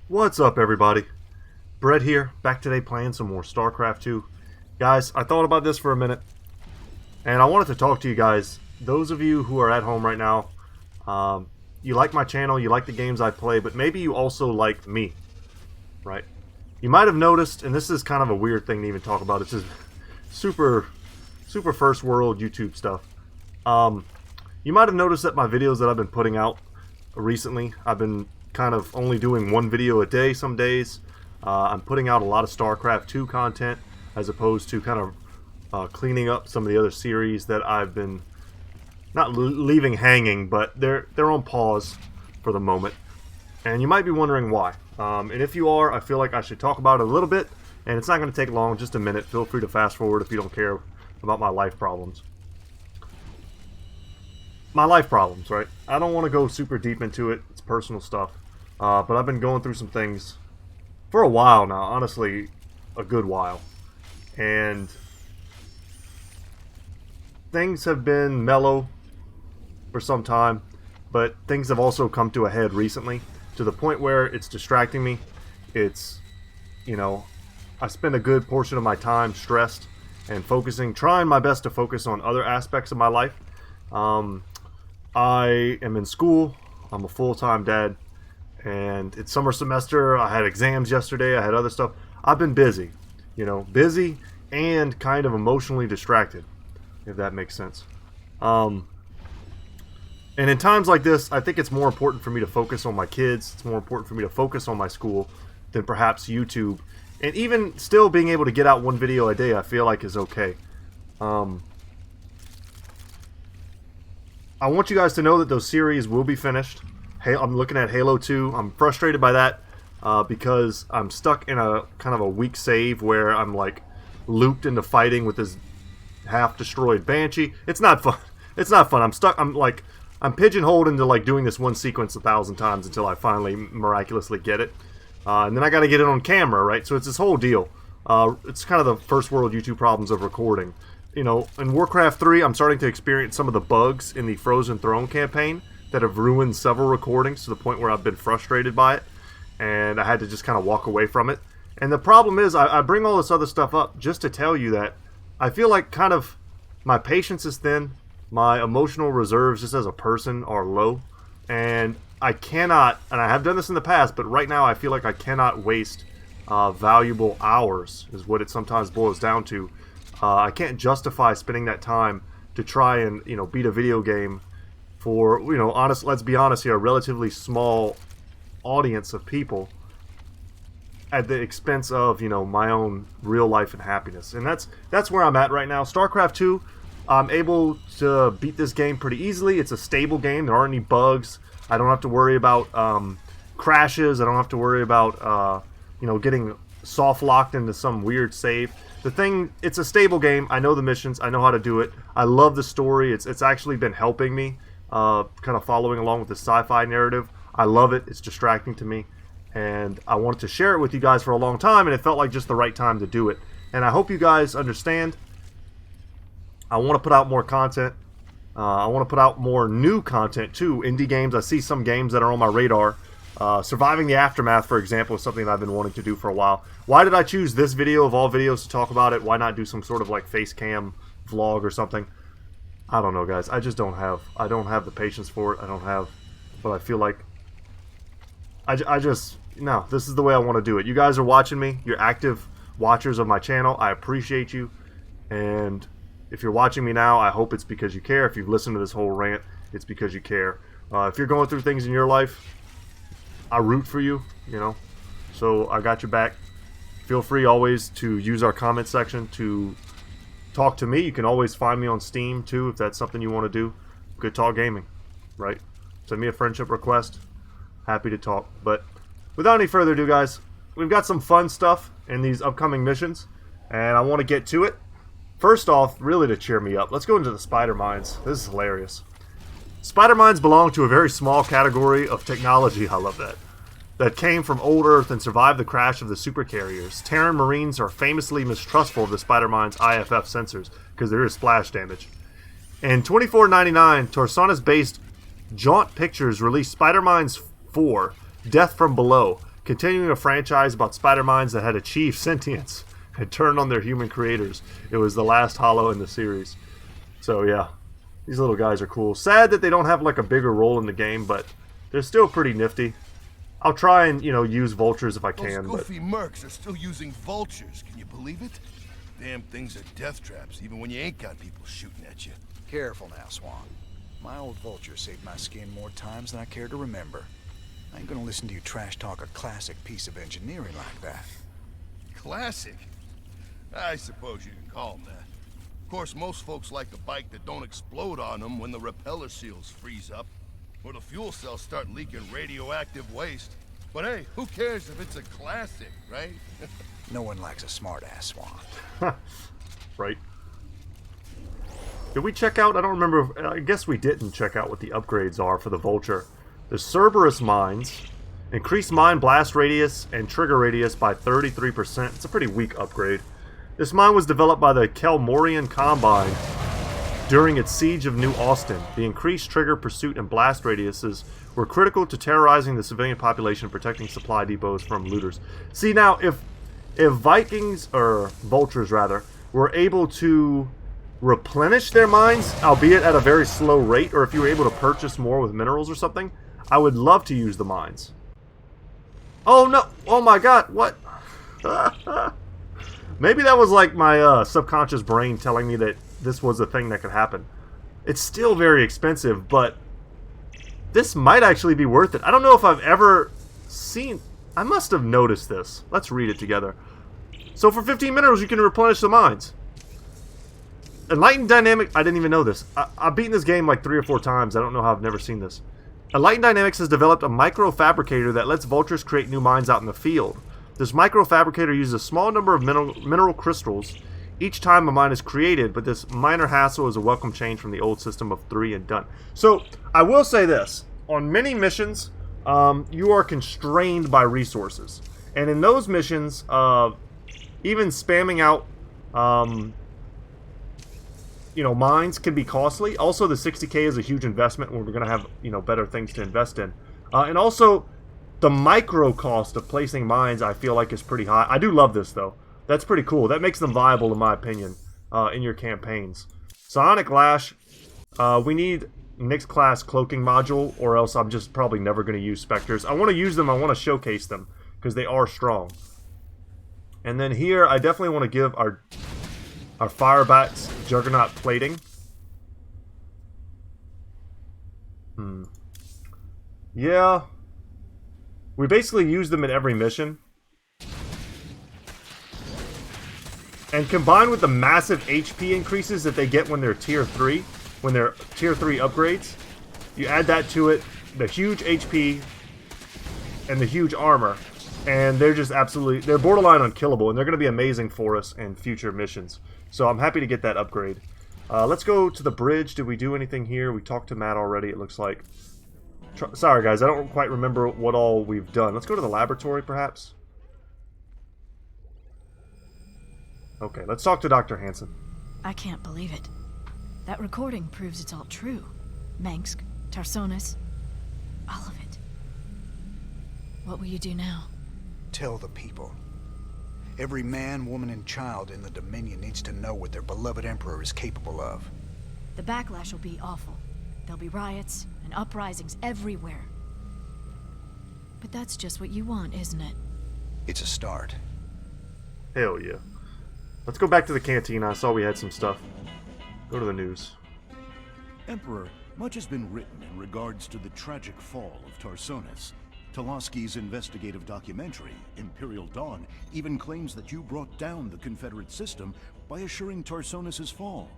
What's up, everybody? Brett here, back today playing some more StarCraft II. Guys, I thought about this for a minute, and I wanted to talk to you guys. Those of you who are at home right now, you like my channel, you like the games I play, but maybe you also like me, right? You might have noticed, and this is kind of a weird thing to even talk about, it's just super first world YouTube stuff. You might have noticed that my videos that I've been putting out recently, I've been kind of only doing one video a day some days. I'm putting out a lot of StarCraft II content as opposed to kind of cleaning up some of the other series that I've been not leaving hanging, but they're on pause for the moment. And you might be wondering why. And if you are, I feel like I should talk about it a little bit, and it's not going to take long, just a minute. Feel free to fast forward if you don't care about my life problems. My life problems, right? I don't want to go super deep into it. It's personal stuff. But I've been going through some things for a while now, honestly, a good while. And things have been mellow for some time, but things have also come to a head recently to the point where it's distracting me. It's, I spend a good portion of my time stressed and trying my best to focus on other aspects of my life. I am in school. I'm a full-time dad, and it's summer semester. I had exams yesterday. I had other stuff. I've been busy, busy and kind of emotionally distracted, if that makes sense. And in times like this, I think it's more important for me to focus on my kids. It's more important for me to focus on my school than perhaps YouTube. And even still being able to get out one video a day, I feel like is okay. I want you guys to know that those series will be finished. Hey, I'm looking at Halo 2. I'm frustrated by that because I'm stuck in a kind of a weak save where I'm like looped into fighting with this half-destroyed Banshee. It's not fun. It's not fun. I'm stuck. I'm pigeonholed into like doing this one sequence 1,000 times until I finally miraculously get it. And then I got to get it on camera, right? So it's this whole deal. It's kind of the first world YouTube problems of recording. In Warcraft 3, I'm starting to experience some of the bugs in the Frozen Throne campaign that have ruined several recordings to the point where I've been frustrated by it, and I had to just kind of walk away from it. And the problem is, I bring all this other stuff up just to tell you that I feel like kind of my patience is thin, my emotional reserves just as a person are low, and I cannot, and I have done this in the past, but right now I feel like I cannot waste valuable hours, is what it sometimes boils down to. I can't justify spending that time to try and, beat a video game for, let's be honest here, a relatively small audience of people at the expense of, my own real life and happiness. And that's where I'm at right now. StarCraft 2, I'm able to beat this game pretty easily. It's a stable game. There aren't any bugs. I don't have to worry about crashes. I don't have to worry about, getting soft locked into some weird save. It's a stable game. I know the missions. I know how to do it. I love the story. It's actually been helping me, kind of following along with the sci-fi narrative. I love it. It's distracting to me, and I wanted to share it with you guys for a long time, and it felt like just the right time to do it. And I hope you guys understand. I want to put out more content. I want to put out more new content too. Indie games. I see some games that are on my radar. Surviving the Aftermath, for example, is something that I've been wanting to do for a while. Why did I choose this video of all videos to talk about it? Why not do some sort of like face cam vlog or something? I don't know, guys. I don't have the patience for it. I don't have, but I feel like no, this is the way I want to do it. You guys are watching me. You're active watchers of my channel. I appreciate you. And if you're watching me now, I hope it's because you care. If you've listened to this whole rant, it's because you care. If you're going through things in your life, I root for you, so I got your back. Feel free always to use our comment section to talk to me. You can always find me on Steam too if that's something you want to do. Goodtalk Gaming, right? Send me a friendship request. Happy to talk. But without any further ado, guys, we've got some fun stuff in these upcoming missions, and I want to get to it. First off, really to cheer me up, let's go into the spider mines. This is hilarious. Spider mines belong to a very small category of technology, I love that came from old Earth and survived the crash of the supercarriers. Terran Marines are famously mistrustful of the spider mine's IFF sensors because there is splash damage. In 2499, Torsonis-based Jaunt Pictures released Spider Mines 4, Death from Below, continuing a franchise about spider-mines that had achieved sentience and turned on their human creators. It was the last Hollow in the series. So yeah, these little guys are cool. Sad that they don't have like a bigger role in the game, but they're still pretty nifty. I'll try and, use vultures if I can. Those goofy mercs are still using vultures. Can you believe it? Damn things are death traps, even when you ain't got people shooting at you. Careful now, Swan. My old vulture saved my skin more times than I care to remember. I ain't gonna listen to you trash talk a classic piece of engineering like that. Classic? I suppose you can call them that. Of course, most folks like a bike that don't explode on them when the repeller seals freeze up, or the fuel cells start leaking radioactive waste. But hey, who cares if it's a classic, right? No one likes a smart-ass Swan. Right. Did we check out? I don't remember. I guess we didn't check out what the upgrades are for the Vulture. The Cerberus mines increase mine blast radius and trigger radius by 33%. It's a pretty weak upgrade. This mine was developed by the Kelmorian Combine during its siege of New Austin. The increased trigger, pursuit, and blast radiuses were critical to terrorizing the civilian population and protecting supply depots from looters. See, now, if Vikings, or Vultures rather, were able to replenish their mines, albeit at a very slow rate, or if you were able to purchase more with minerals or something, I would love to use the mines. Oh no! Oh my god, what? Maybe that was like my subconscious brain telling me that this was a thing that could happen. It's still very expensive, but this might actually be worth it. I don't know if I've ever seen... I must have noticed this. Let's read it together. So for 15 minerals, you can replenish the mines. Enlightened Dynamics... I didn't even know this. I've beaten this game like 3 or 4 times. I don't know how I've never seen this. Enlightened Dynamics has developed a microfabricator that lets vultures create new mines out in the field. This microfabricator uses a small number of mineral crystals each time a mine is created, but this minor hassle is a welcome change from the old system of 3 and done. So, I will say this. On many missions, you are constrained by resources. And in those missions, even spamming out, mines can be costly. Also, the 60k is a huge investment when we're going to have, better things to invest in. And also, the micro cost of placing mines, I feel like, is pretty high. I do love this, though. That's pretty cool. That makes them viable, in my opinion, in your campaigns. Psionic Lash. We need Nyx class cloaking module, or else I'm just probably never going to use Spectres. I want to use them. I want to showcase them, because they are strong. And then here, I definitely want to give our Firebats Juggernaut plating. Yeah. We basically use them in every mission. And combined with the massive HP increases that they get when they're tier 3, when they're tier 3 upgrades, you add that to it, the huge HP and the huge armor, and they're just absolutely, they're borderline unkillable, and they're going to be amazing for us in future missions. So I'm happy to get that upgrade. Let's go to the bridge. Did we do anything here? We talked to Matt already, it looks like. Sorry guys, I don't quite remember what all we've done. Let's go to the laboratory, perhaps. Okay, let's talk to Dr. Hansen. I can't believe it. That recording proves it's all true. Mengsk, Tarsonis, all of it. What will you do now? Tell the people. Every man, woman, and child in the Dominion needs to know what their beloved Emperor is capable of. The backlash will be awful. There'll be riots and uprisings everywhere. But that's just what you want, isn't it? It's a start. Hell yeah. Let's go back to the cantina. I saw we had some stuff. Go to the news. Emperor, much has been written in regards to the tragic fall of Tarsonis. Toloski's investigative documentary, Imperial Dawn, even claims that you brought down the Confederate system by assuring Tarsonis' fall.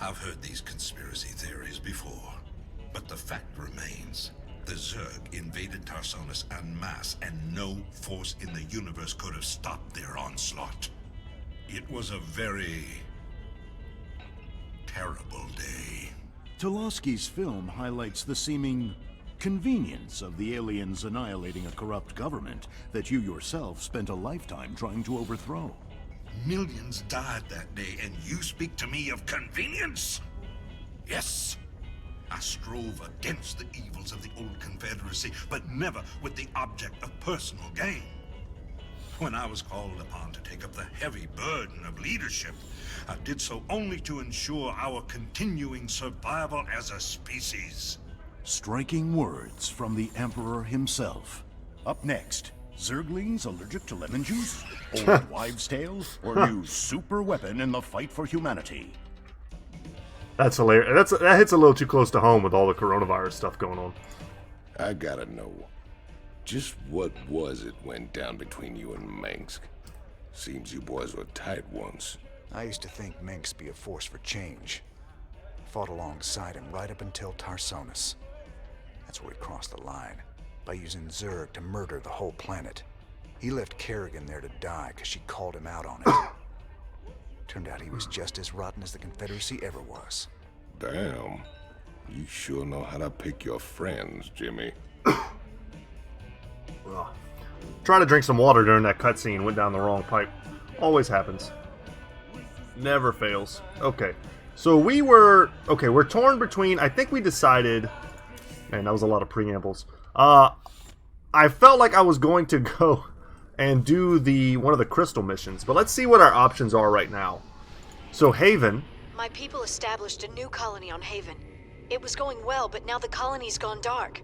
I've heard these conspiracy theories before, but the fact remains. The Zerg invaded Tarsonis en masse, and no force in the universe could have stopped their onslaught. It was a very terrible day. Toloski's film highlights the seeming convenience of the aliens annihilating a corrupt government that you yourself spent a lifetime trying to overthrow. Millions died that day, and you speak to me of convenience? Yes. I strove against the evils of the old Confederacy, but never with the object of personal gain. When I was called upon to take up the heavy burden of leadership, I did so only to ensure our continuing survival as a species. Striking words from the Emperor himself. Up next, Zerglings allergic to lemon juice, old wives' tales, or new super weapon in the fight for humanity. That's hilarious. That hits a little too close to home with all the coronavirus stuff going on. I gotta know, just what was it went down between you and Mengsk? Seems you boys were tight once. I used to think Mengsk be a force for change. Fought alongside him right up until Tarsonis. That's where he crossed the line, by using Zerg to murder the whole planet. He left Kerrigan there to die because she called him out on it. Turned out he was just as rotten as the Confederacy ever was. Damn. You sure know how to pick your friends, Jimmy. Try to drink some water during that cutscene, went down the wrong pipe. Always happens. Never fails. Okay. So we're torn between, I think we decided, man, that was a lot of preambles. I felt like I was going to go and do one of the crystal missions, but let's see what our options are right now. So Haven. My people established a new colony on Haven. It was going well, but now the colony's gone dark.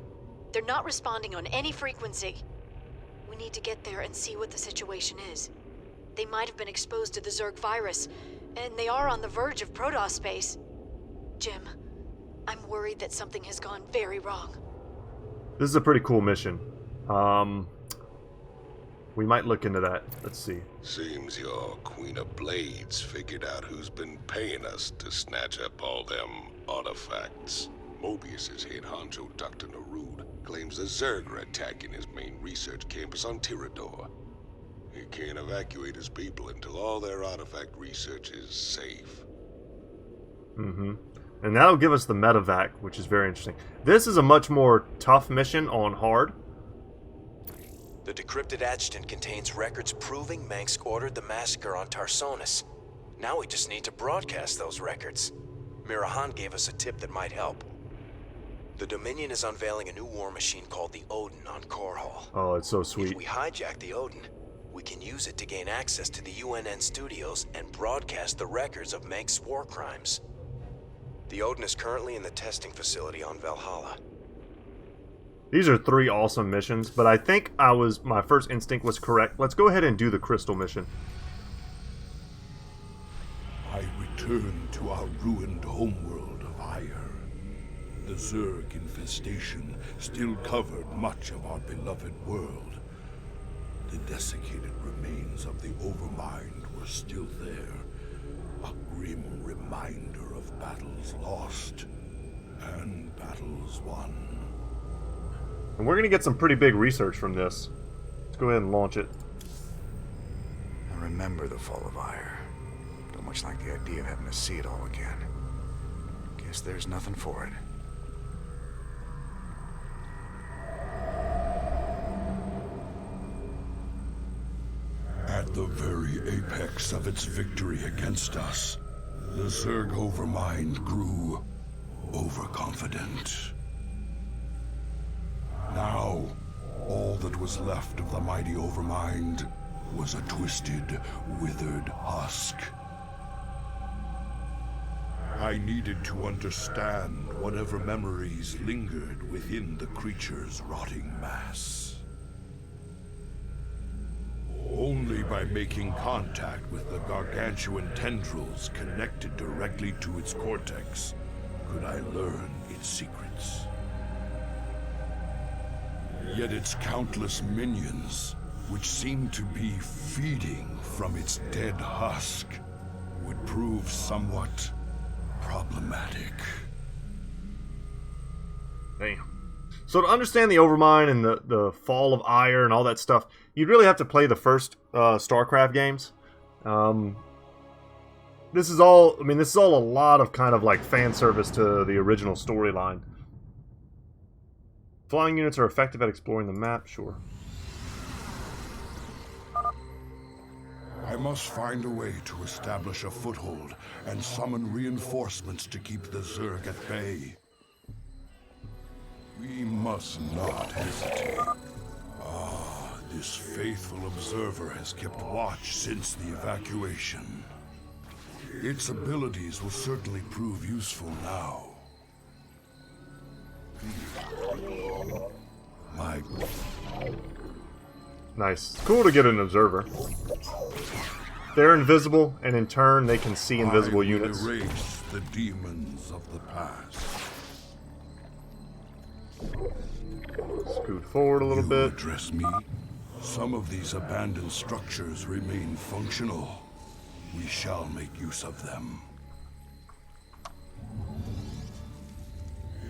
They're not responding on any frequency. We need to get there and see what the situation is. They might have been exposed to the Zerg virus, and they are on the verge of Protoss space. Jim, I'm worried that something has gone very wrong. This is a pretty cool mission. We might look into that. Let's see. Seems your Queen of Blades figured out who's been paying us to snatch up all them artifacts. Mobius's head honcho, Dr. Narud, claims the Zerg are attacking his main research campus on Tirador. He can't evacuate his people until all their artifact research is safe. Mm-hmm. And that'll give us the medevac, which is very interesting. This is a much more tough mission on hard. The decrypted adjutant contains records proving Mengsk ordered the massacre on Tarsonis. Now we just need to broadcast those records. Mirahan gave us a tip that might help. The Dominion is unveiling a new war machine called the Odin on Korhal. Oh, it's so sweet. If we hijack the Odin, we can use it to gain access to the UNN studios and broadcast the records of Mengsk's war crimes. The Odin is currently in the testing facility on Valhalla. These are 3 awesome missions, but I think my first instinct was correct. Let's go ahead and do the crystal mission. I return to our ruined homeworld of Ire. The Zerg infestation still covered much of our beloved world. The desiccated remains of the Overmind were still there, a grim reminder of battles lost and battles won. And we're going to get some pretty big research from this. Let's go ahead and launch it. I remember the fall of Ire. Don't much like the idea of having to see it all again. Guess there's nothing for it. At the very apex of its victory against us, the Zerg Overmind grew overconfident. Now, all that was left of the mighty Overmind was a twisted, withered husk. I needed to understand whatever memories lingered within the creature's rotting mass. Only by making contact with the gargantuan tendrils connected directly to its cortex could I learn its secrets. Yet its countless minions, which seemed to be feeding from its dead husk, would prove somewhat problematic. Damn. So to understand the Overmind and the fall of Ire and all that stuff, you'd really have to play the first StarCraft games. This is all a lot of kind of like fan service to the original storyline. Flying units are effective at exploring the map, sure. I must find a way to establish a foothold and summon reinforcements to keep the Zerg at bay. We must not hesitate. This faithful observer has kept watch since the evacuation. Its abilities will certainly prove useful now. My... Nice. It's cool to get an observer. They're invisible, and in turn, they can see invisible units. Erase the demons of the past. Scoot forward a little bit. Address me. Some of these abandoned structures remain functional. We shall make use of them.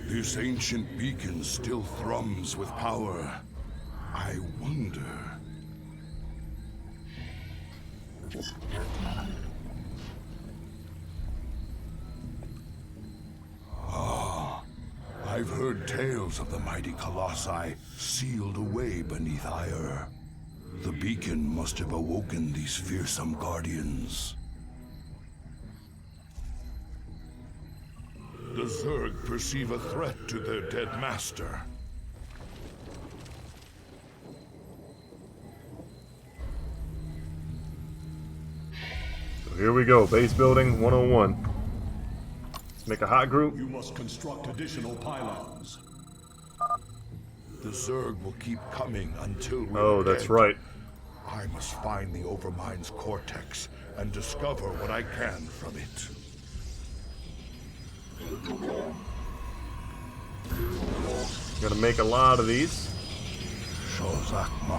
This ancient beacon still thrums with power. I wonder... I've heard tales of the mighty colossi sealed away beneath ire. The beacon must have awoken these fearsome guardians. The Zerg perceive a threat to their dead master. So here we go, base building 101. Let's make a hot group. You must construct additional pylons. The Zerg will keep coming until we're Oh, that's dead. right. I must find the Overmind's cortex and discover what I can from it. Gotta make a lot of these.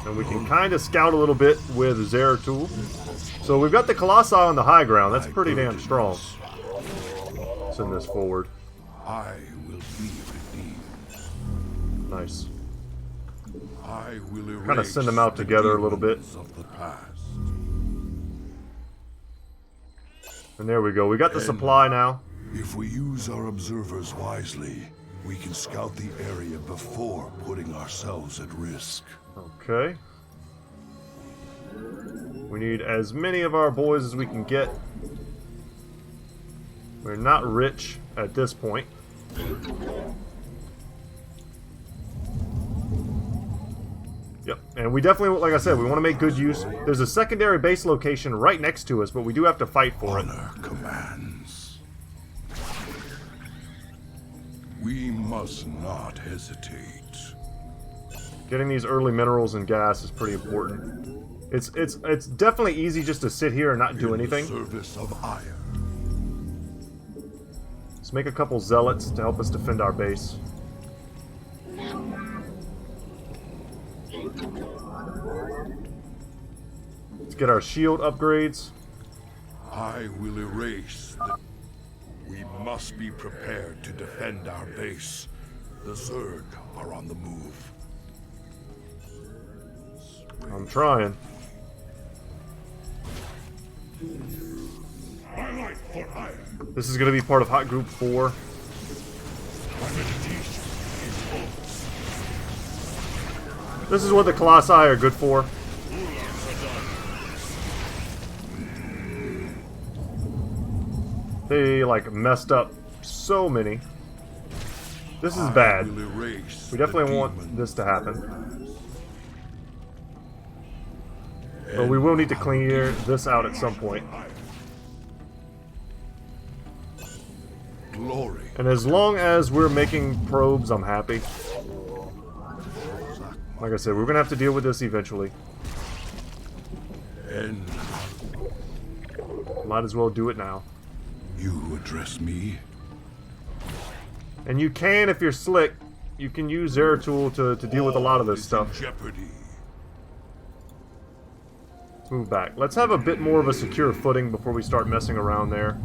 And we can kind of scout a little bit with Zeratul. So we've got the Colossi on the high ground. That's pretty damn strong. Send this forward. I will be redeemed. Nice. I will erase Kind of send them out together a little bit. of the past. And there we go. We got the supply now. If we use our observers wisely, we can scout the area before putting ourselves at risk. Okay. We need as many of our boys as we can get. We're not rich at this point. Yep, and we definitely, like I said, we want to make good use. There's a secondary base location right next to us, but we do have to fight for it. Honor commands. We must not hesitate. Getting these early minerals and gas is pretty important. It's definitely easy just to sit here and not do anything. In the service of iron. Let's make a couple zealots to help us defend our base. Let's get our shield upgrades. I will erase the... We must be prepared to defend our base. The Zerg are on the move. I'm trying. This is going to be part of Hot Group 4. This is what the Colossi are good for. They, like, messed up so many. This is bad. We definitely want this to happen. But we will need to clear this out at some point. Glory. And as long as we're making probes, I'm happy. Like I said, we're going to have to deal with this eventually. And Might as well do it now. you address me? And you can, if you're slick, you can use Zeratul to deal with a lot of this stuff. Jeopardy. Let's move back. Let's have a bit more of a secure footing before we start messing around there.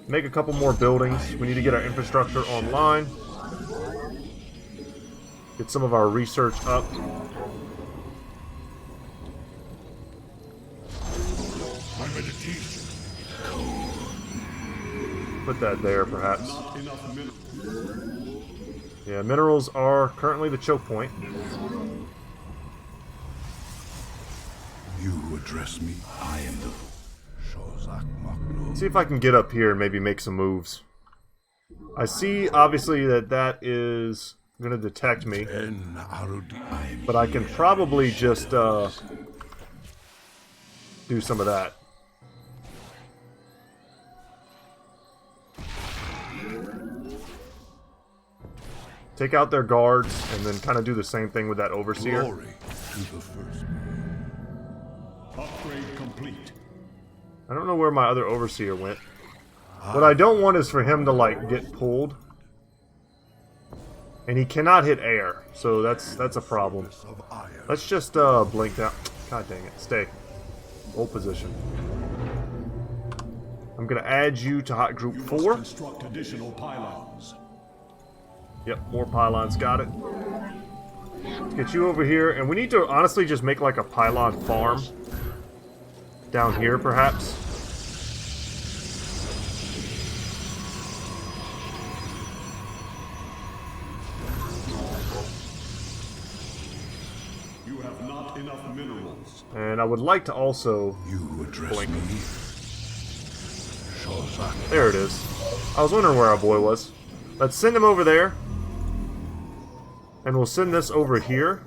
Make a couple more buildings. We need to get our infrastructure online. Get some of our research up. Put that there, perhaps. Yeah, minerals are currently the choke point. You address me? I am the... Shozak Maklo. See if I can get up here and maybe make some moves. I see, obviously, that is going to detect me. But I can probably just do some of that. Take out their guards, and then kind of do the same thing with that Overseer. Glory to the first. Upgrade complete. I don't know where my other Overseer went. What I don't want is for him to, like, get pulled. And he cannot hit air, so that's a problem. Let's just blink down. God dang it. Stay. Hold position. I'm going to add you to Hot Group 4. Construct additional pylons. Yep, more pylons, got it. Let's get you over here, and we need to honestly just make like a pylon farm. Down here, perhaps. You have not enough minerals. And I would like to also You address blink. me. Shazak. There it is. I was wondering where our boy was. Let's send him over there. And we'll send this over here.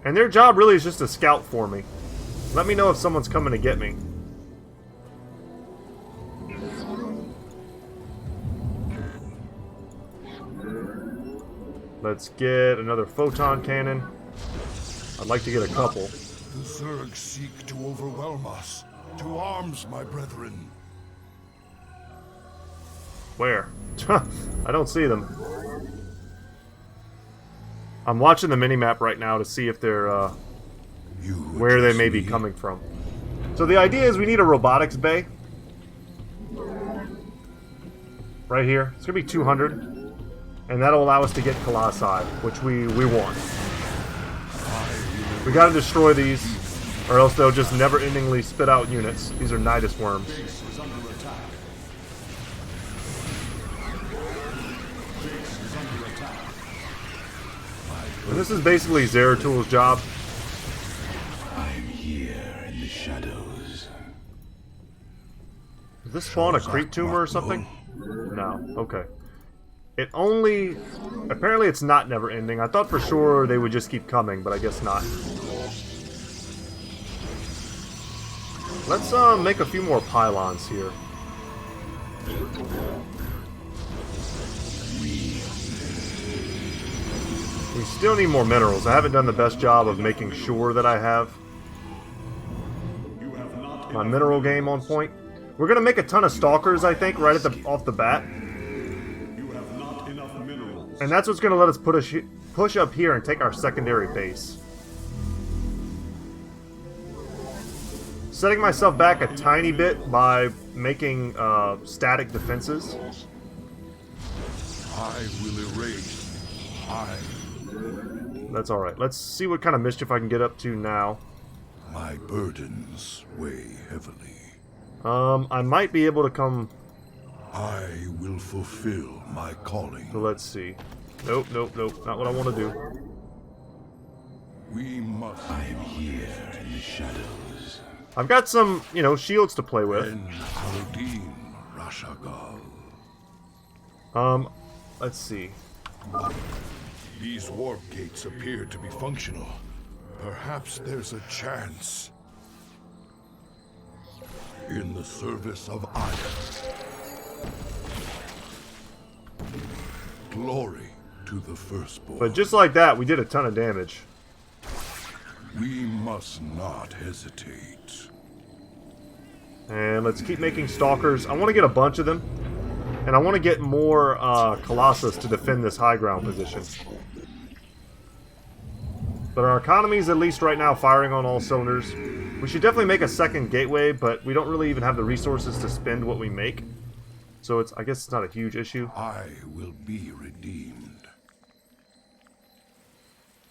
And their job really is just to scout for me. Let me know if someone's coming to get me. Let's get another photon cannon. I'd like to get a couple. The Zerg seek to overwhelm us. To arms, my brethren. Where? I don't see them. I'm watching the minimap right now to see if they're, where they may be coming from. So the idea is we need a robotics bay. Right here. It's going to be 200. And that'll allow us to get Colossi, which we want. We got to destroy these, or else they'll just never-endingly spit out units. These are Nidus worms. And this is basically Zeratul job. I'm here in the shadows. Does this spawn a creep tumor or something? No. Okay. It only... Apparently it's not never ending. I thought for sure they would just keep coming, but I guess not. Let's make a few more pylons here. We still need more minerals. I haven't done the best job of making sure that I have my mineral game on point. We're gonna make a ton of stalkers, I think, right at the off the bat. And that's what's gonna let us push up here and take our secondary base. Setting myself back a tiny bit by making static defenses. I will erase. That's alright. Let's see what kind of mischief I can get up to now. My burdens weigh heavily. I might be able to come... I will fulfill my calling. So let's see. Nope, nope, nope. Not what I want to do. We must. I am here in the shadows. I've got some, you know, shields to play with. And Aldin Rashagal. Let's see. These warp gates appear to be functional. Perhaps there's a chance. In the service of Aya. Glory to the firstborn. But just like that, we did a ton of damage. We must not hesitate. And let's keep making stalkers. I want to get a bunch of them. And I want to get more Colossus to defend this high ground position. But our economy is at least right now firing on all cylinders. We should definitely make a second gateway, but we don't really even have the resources to spend what we make. So it's, I guess it's not a huge issue. I will be redeemed.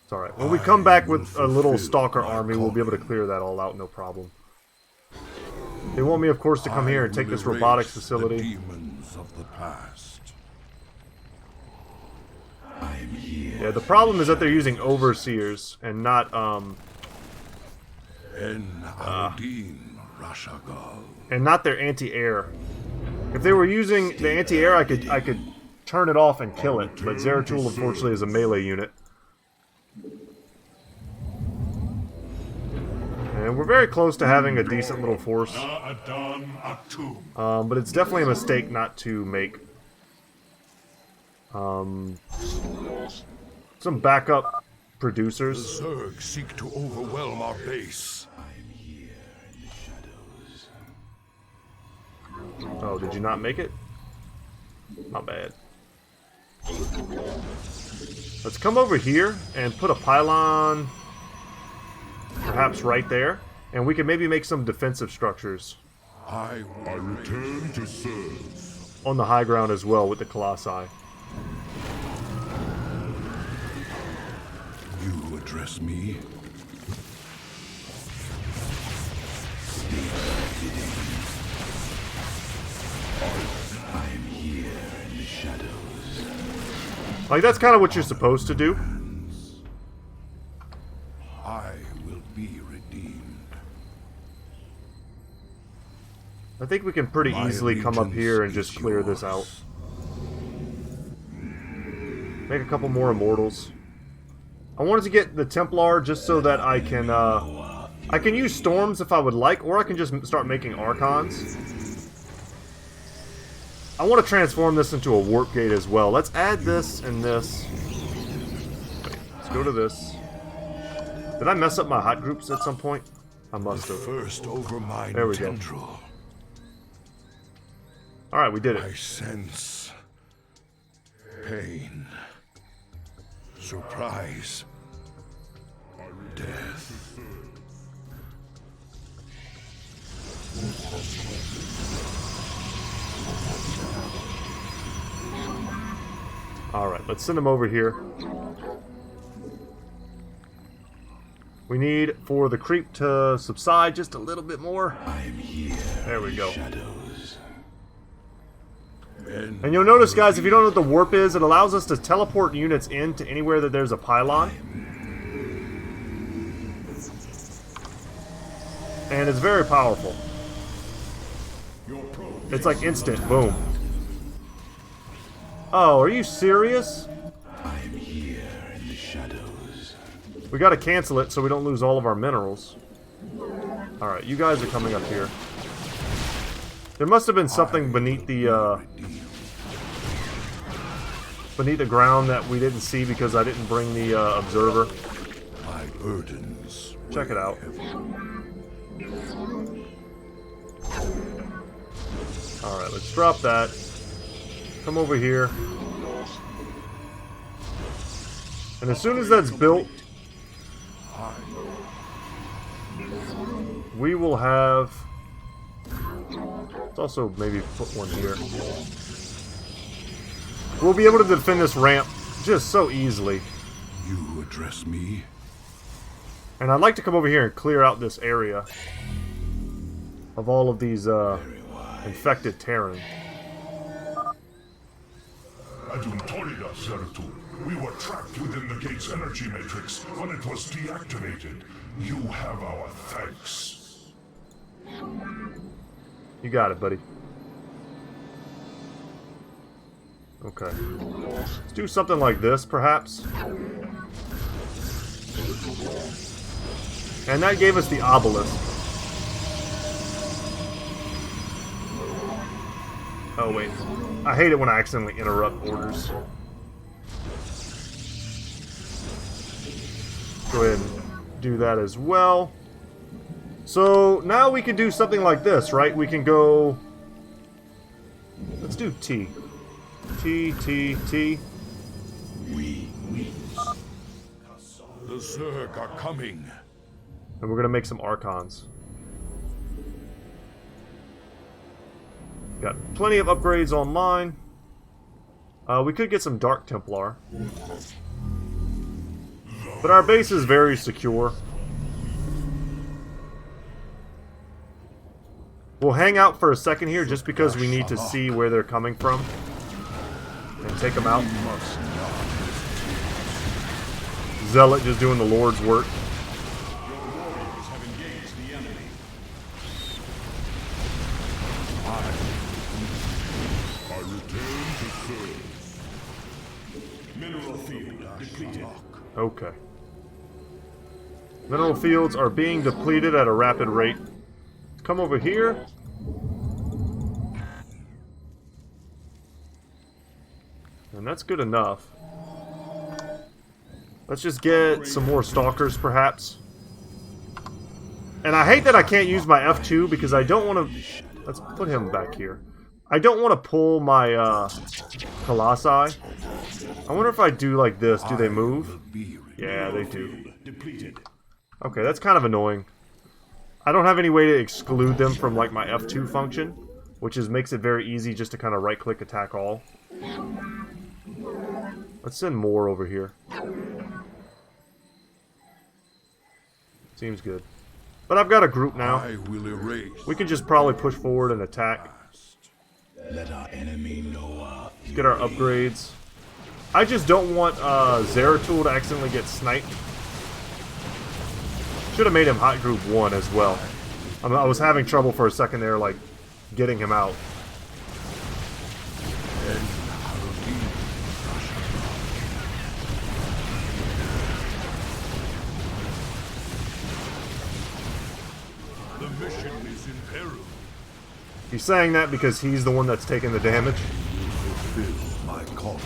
It's alright. When we come back with a little stalker army, we'll be able to clear that all out, no problem. They want me, of course, to come here and take this robotics facility. The demons of the past. I'm here. Yeah, the problem is that they're using overseers and not Rashagal. and not their anti-air. If they were using the anti-air, I could turn it off and kill it, but Zeratul unfortunately is a melee unit. And we're very close to having a decent little force. But it's definitely a mistake not to make some backup producers. The Zerg seek to overwhelm our base. Oh, did you not make it? Not bad. Let's come over here and put a pylon perhaps right there, and we can maybe make some defensive structures. I return to serve. On the high ground as well with the Colossi. You address me? I'm here in the shadows. Like, that's kind of what you're supposed to do. I will be redeemed. I think we can pretty easily come up here and just clear this out. Make a couple more immortals. I wanted to get the Templar just so that I can use storms if I would like, or I can just start making Archons. I want to transform this into a warp gate as well. Let's add this and this. Wait, let's go to this. Did I mess up my hot groups at some point? I must have. First over my There we go. tendril. Alright, we did it. I sense pain, surprise, death. Alright, let's send him over here. We need for the creep to subside just a little bit more. I'm here. There we go. Shadows. And you'll notice, guys, if you don't know what the warp is, it allows us to teleport units into anywhere that there's a pylon. And it's very powerful. It's like instant, boom. Oh, are you serious? I'm here in the shadows. We gotta cancel it so we don't lose all of our minerals. Alright, you guys are coming up here. There must have been something beneath the ground that we didn't see because I didn't bring the observer. My burdens. Check it out. Alright, let's drop that. Come over here. And as soon as that's built, we will have... Let's also maybe put one here. We'll be able to defend this ramp just so easily. You address me? And I'd like to come over here and clear out this area of all of these infected Terran. Aduntorida, Zeratul. We were trapped within the gate's energy matrix when it was deactivated. You have our thanks. You got it, buddy. Okay. Let's do something like this, perhaps. And that gave us the obelisk. Oh, wait. I hate it when I accidentally interrupt orders. Go ahead and do that as well. So, now we can do something like this, right? We can go... Let's do T. T, T, T. The Zerg are coming. And we're going to make some Archons. Got plenty of upgrades online. We could get some Dark Templar. But our base is very secure. We'll hang out for a second here just because we need to see where they're coming from. And take them out. Zealot just doing the Lord's work. I return to serve. Okay. Mineral fields are being depleted at a rapid rate. Come over here. And that's good enough. Let's just get some more stalkers, perhaps. And I hate that I can't use my F2 because I don't want to... Let's put him back here. I don't want to pull my Colossi. I wonder if I do like this. Do they move? Yeah, they do. Okay, that's kind of annoying. I don't have any way to exclude them from like my F2 function, which makes it very easy just to kind of right-click attack all. Let's send more over here. Seems good. But I've got a group now. We can just probably push forward and attack. Let our enemy know our Let's get our upgrades. I just don't want Zeratul to accidentally get sniped. Should have made him hot group 1 as well. I was having trouble for a second there, like, getting him out. The mission is in peril. He's saying that because he's the one that's taking the damage. Fulfill my calling.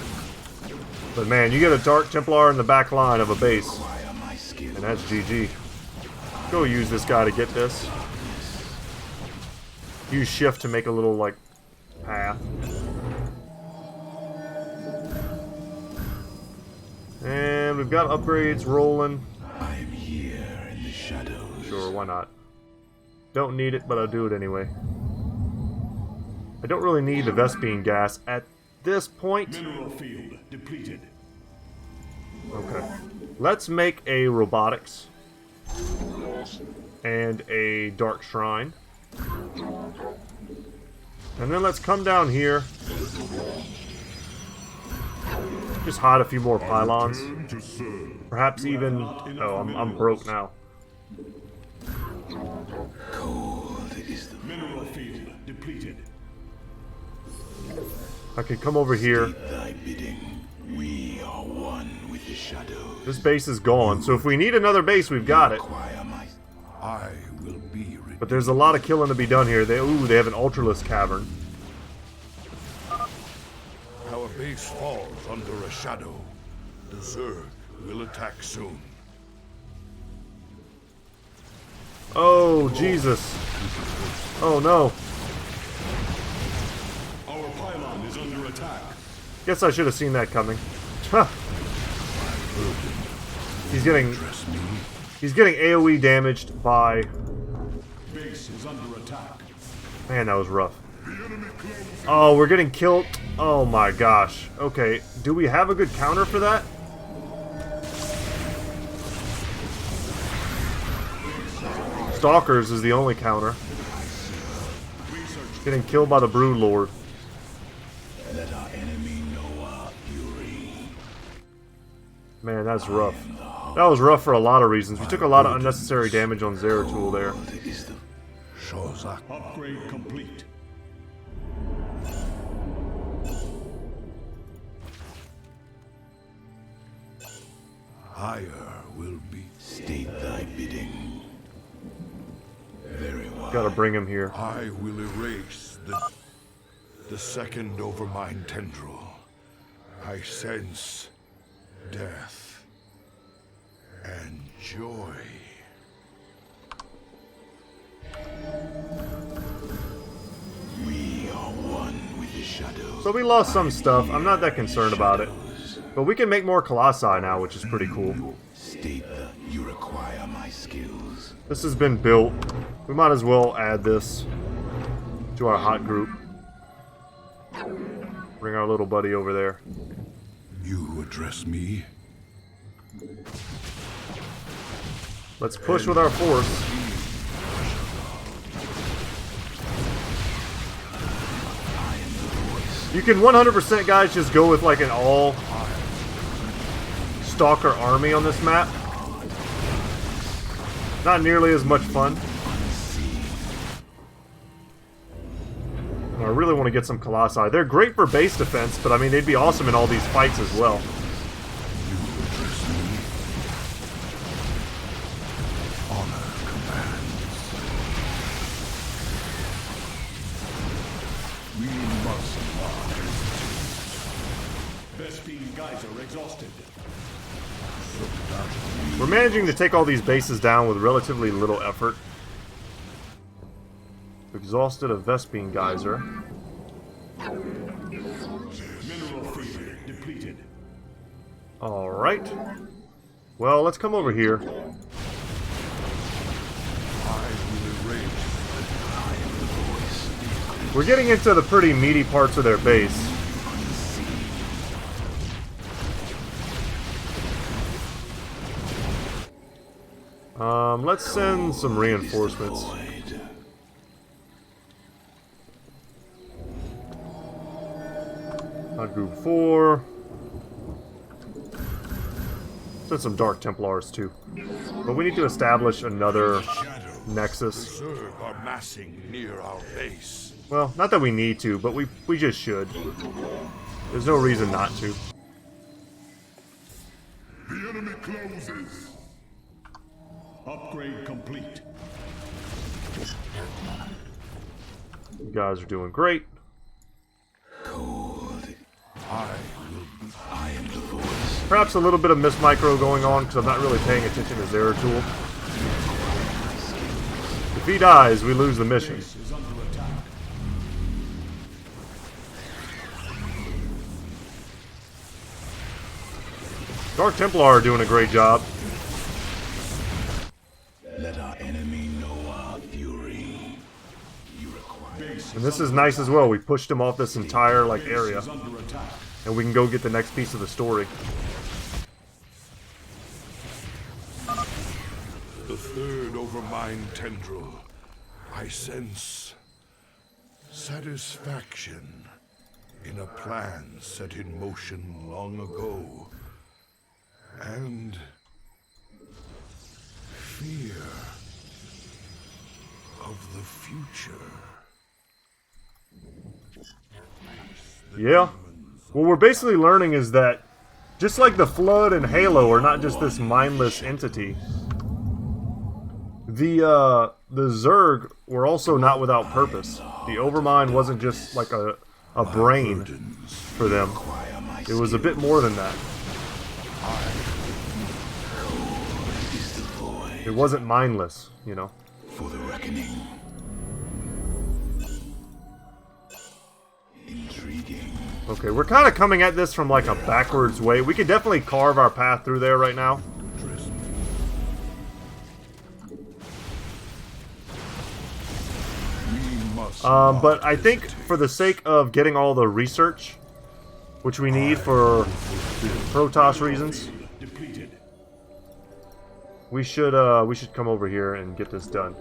But man, you get a Dark Templar in the back line of a base. And that's GG. Go use this guy to get this. Use shift to make a little, like, path. And we've got upgrades rolling. I am here in the shadows. Sure, why not? Don't need it, but I'll do it anyway. I don't really need the Vespine gas at this point. Mineral field depleted. Okay. Let's make a robotics. And a dark shrine. And then let's come down here. Just hide a few more pylons. Perhaps even... Oh, I'm broke now. Cold is the Mineral field depleted. I could come over here. thy bidding. We are one with the shadows. This base is gone, so if we need another base, we've got it. Acquire my I will be But there's a lot of killing to be done here. They have an Ultralisk cavern. Our base falls under a shadow. The Zerg will attack soon. Oh, Jesus. Oh, no. Our pylon is under attack. Guess I should have seen that coming. Huh. He's getting AoE damaged by... Base is under attack. Man, that was rough. Oh, we're getting killed. Oh my gosh. Okay, do we have a good counter for that? Stalkers is the only counter. Getting killed by the Brood Lord. let our enemy know our fury. Man, that's rough. That was rough for a lot of reasons. We took a lot of unnecessary damage on Zeratul there. Shozak. Upgrade complete. Higher will be. State thy bidding. Very well. Gotta bring him here. I will erase the second Overmind tendril. I sense death and joy. We are one with the shadows. So we lost some stuff. I'm not that concerned about it. But we can make more Colossi now, which is pretty cool. State that you require my skills. This has been built. We might as well add this to our hot group. Bring our little buddy over there. You address me? Let's push with our force. You can 100% guys just go with like an all Stalker army on this map. Not nearly as much fun. And I really want to get some Colossi. They're great for base defense, but I mean they'd be awesome in all these fights as well. Geyser exhausted. We're managing to take all these bases down with relatively little effort. Exhausted a Vespine Geyser. Mineral feeder depleted. Alright. Well, let's come over here. We're getting into the pretty meaty parts of their base. Let's send some reinforcements. Group 4. Send some Dark Templars too. But we need to establish another nexus. The Zerg are massing near our base. Well, not that we need to, but we just should. There's no reason not to. The enemy closes. Upgrade complete. You guys are doing great. I am the voice. Perhaps a little bit of Miss Micro going on because I'm not really paying attention to Zeratul. If he dies, we lose the mission. Base is under attack. Dark Templar are doing a great job. Let our enemy know our fury. You require. And this is nice as well. We pushed him off this entire area. Is under attack. And we can go get the next piece of the story. The third overmind tendril. I sense satisfaction in a plan set in motion long ago. And fear of the future. Yeah. What we're basically learning is that just like the Flood and Halo are not just this mindless entity, the Zerg were also not without purpose. The Overmind wasn't just like a brain for them. It was a bit more than that. It wasn't mindless, you know. For the reckoning. Intriguing. Okay, we're kind of coming at this from like a backwards way. We could definitely carve our path through there right now. But I think for the sake of getting all the research, which we need for Protoss reasons, we should come over here and get this done.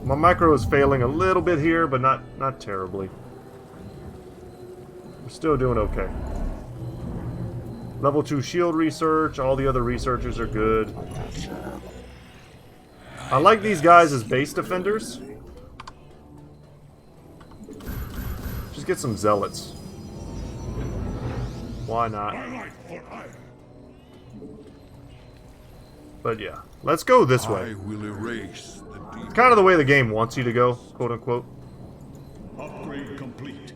My micro is failing a little bit here, but not terribly. We're still doing okay. Level 2 shield research, all the other researchers are good. I like these guys as base defenders. Just get some zealots. Why not? But yeah, let's go this way. I will erase the deep. It's kind of the way the game wants you to go, quote unquote. Upgrade complete.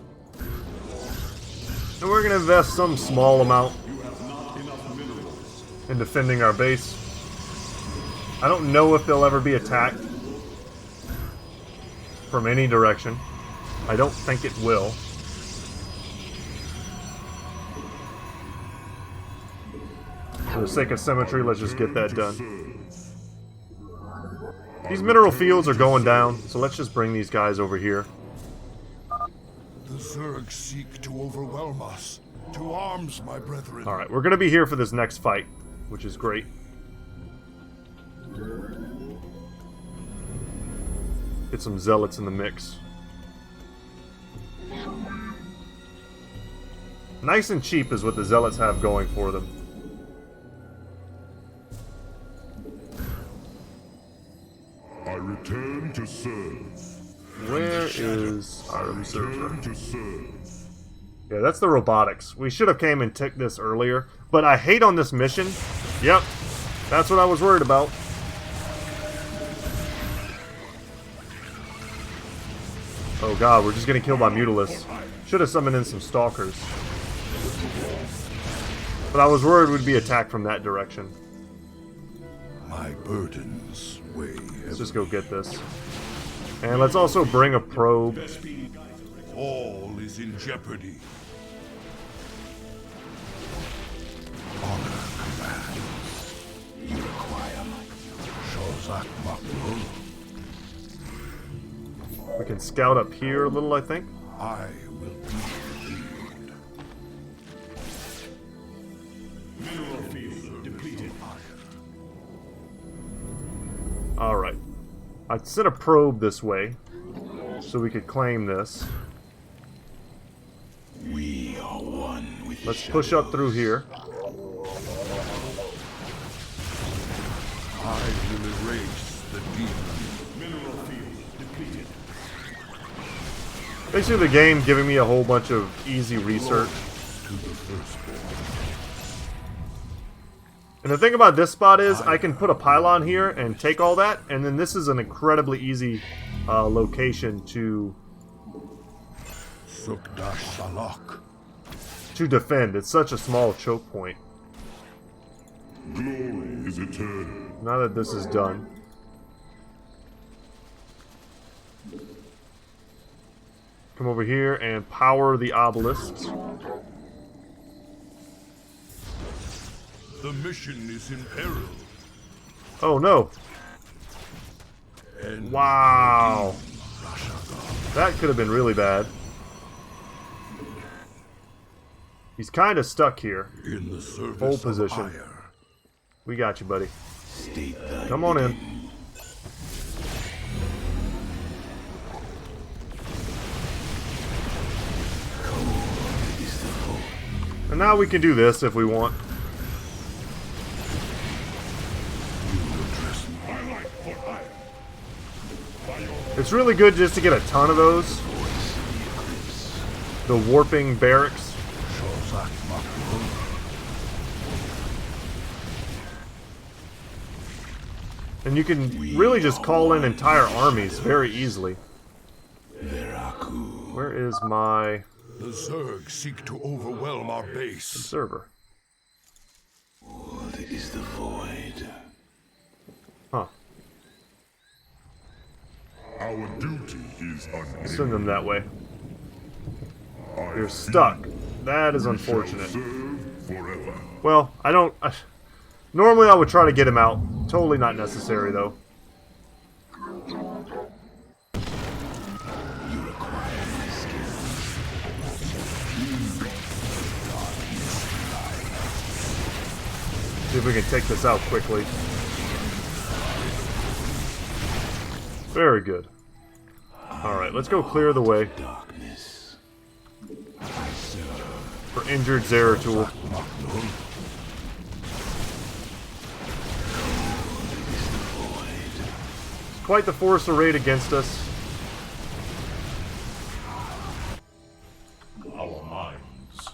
And we're going to invest some small amount You have not enough minerals. in defending our base. I don't know if they'll ever be attacked from any direction. I don't think it will. For the sake of symmetry, let's just get that done. These mineral fields are going down, so let's just bring these guys over here. The Zerg seek to overwhelm us. To arms, my brethren. Alright, we're going to be here for this next fight, which is great. Get some zealots in the mix. Nice and cheap is what the zealots have going for them. I return to serve. Where is our observer? To serve. Yeah, that's the robotics. We should have came and took this earlier, but I hate on this mission. Yep, that's what I was worried about. Oh god, we're just getting killed by Mutalisks. Should have summoned in some Stalkers. But I was worried we'd be attacked from that direction. My burdens weigh heavy. Let's just go get this. And let's also bring a probe. All is in jeopardy. Honor commands. You require Shozak Makul. We can scout up here a little, I think. I will be healed. Mineral field depleted. Alright. I sent a probe this way, so we could claim this. We are one with the Let's push up through here. I will erase the demon. mineral field depleted. Basically the game giving me a whole bunch of easy research. To the firstborn. And the thing about this spot is I can put a pylon here and take all that, and then this is an incredibly easy location to Sukdash Salak. defend. It's such a small choke point. Glory is eternal. Now that this is done. Come over here and power the obelisks. The mission is in peril. Oh no. And Wow. That could have been really bad. He's kind of stuck here. in the service Hold of position. ire. We got you, buddy. State thy Come on in. bidding. Cold is the hope. And now we can do this if we want. It's really good just to get a ton of those. The warping barracks. Shozak Makul. And you can really just call in entire armies very easily. Veraku. Where is my The Zerg seek to overwhelm our base. server? What is the void? Huh. Our duty is Send them that way. You're stuck. That is unfortunate. forever. Well, I don't... normally I would try to get him out. Totally not necessary, though. See if we can take this out quickly. Very good. Alright, let's go clear the way Darkness. for injured Zeratul. Quite the force arrayed against us. Our minds.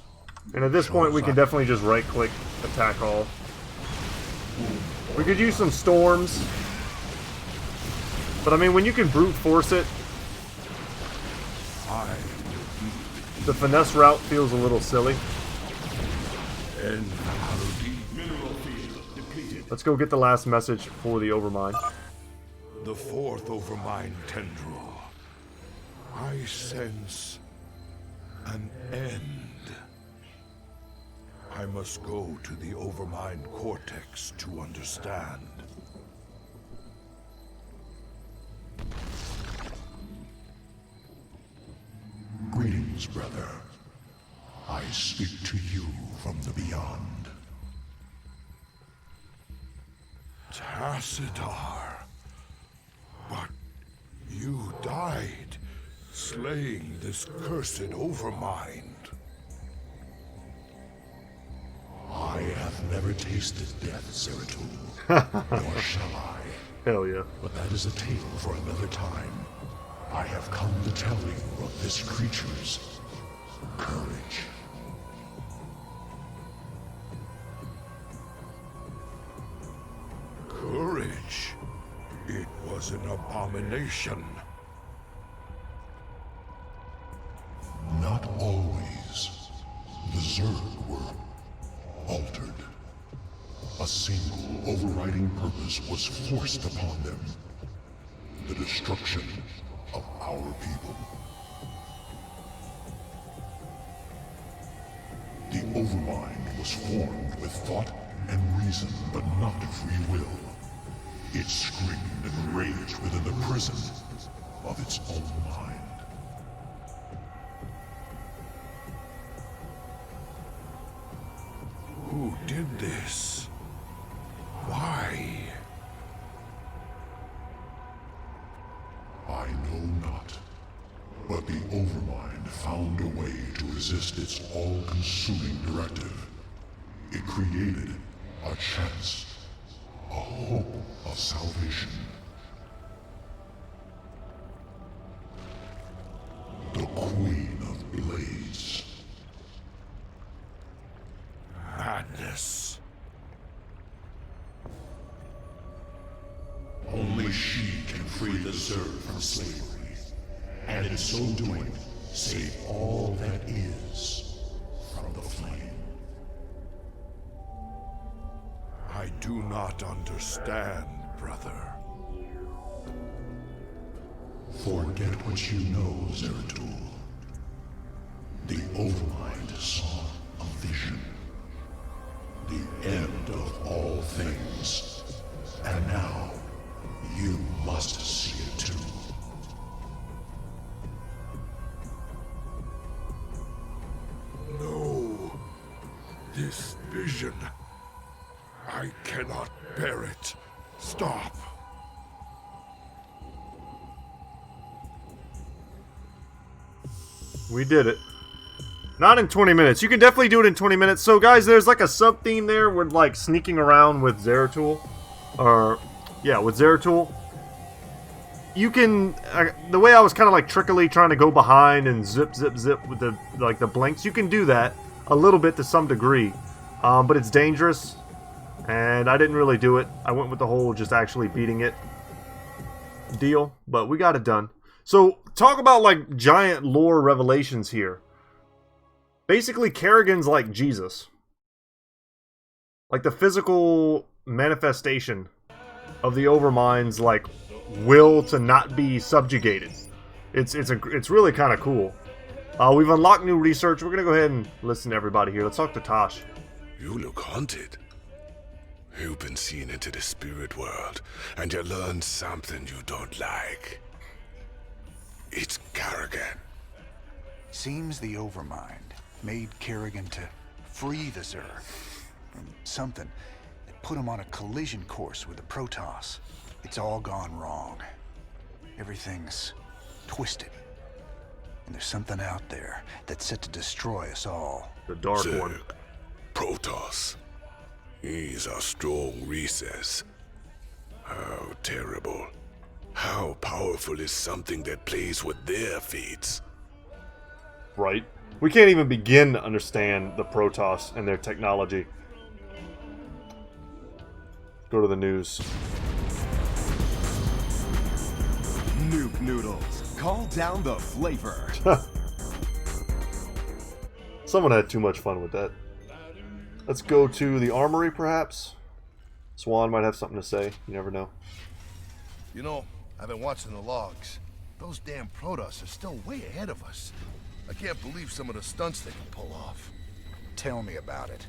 And at this point, we can definitely just right-click, attack all. We could use some storms. But I mean, when you can brute force it, the finesse route feels a little silly. And Mineral field depleted. Let's go get the last message for the Overmind. the fourth Overmind tendril. I sense an end. I must go to the Overmind cortex to understand. Greetings, brother. I speak to you from the beyond. Tacitar. But you died, slaying this cursed Overmind. I have never tasted death, Zeratul. Nor shall I. Hell yeah. But that is a tale for another time. I have come to tell you of this creature's courage. Courage. It was an abomination. altered. A single overriding purpose was forced upon them. The destruction of our people. The Overmind was formed with thought and reason, but not free will. It screamed and raged within the prison of its own mind. Who did this? Why? I know not. But the Overmind found a way to resist its all-consuming directive. It created a chance, a hope of salvation. The Queen of Blades. Madness. Only she can free the Zerg from slavery, and in so doing, save all that is from the flame. I do not understand, brother. Forget what you know, Zeratul. The Overmind saw a vision. The end of all things. And now, you must see it too. No. This vision. I cannot bear it. Stop. We did it. Not in 20 minutes. You can definitely do it in 20 minutes. So, guys, there's like a sub-theme there with, like, sneaking around with Zeratul. Or, yeah, with Zeratul. You can... the way I was kind of, like, trickily trying to go behind and zip, zip, zip with the, like, the blinks. You can do that a little bit to some degree. But it's dangerous. And I didn't really do it. I went with the whole just actually beating it deal. But we got it done. So, talk about, like, giant lore revelations here. Basically, Kerrigan's like Jesus. Like the physical manifestation of the Overmind's, like, will to not be subjugated. It's really kind of cool. We've unlocked new research. We're going to go ahead and listen to everybody here. Let's talk to Tosh. You look haunted. You've been seen into the spirit world, and you learned something you don't like. It's Kerrigan. Seems the Overmind made Kerrigan to free the Zerg from something that put him on a collision course with the Protoss. It's all gone wrong. Everything's twisted. And there's something out there that's set to destroy us all. The Dark Zerg. One. Protoss. He's a strong recess. How terrible. How powerful is something that plays with their fates? Right. We can't even begin to understand the Protoss and their technology. Go to the news. Nuke Noodles. Call down the flavor. Someone had too much fun with that. Let's go to the armory, perhaps. Swan might have something to say. You never know. You know, I've been watching the logs. Those damn Protoss are still way ahead of us. I can't believe some of the stunts they can pull off. Tell me about it.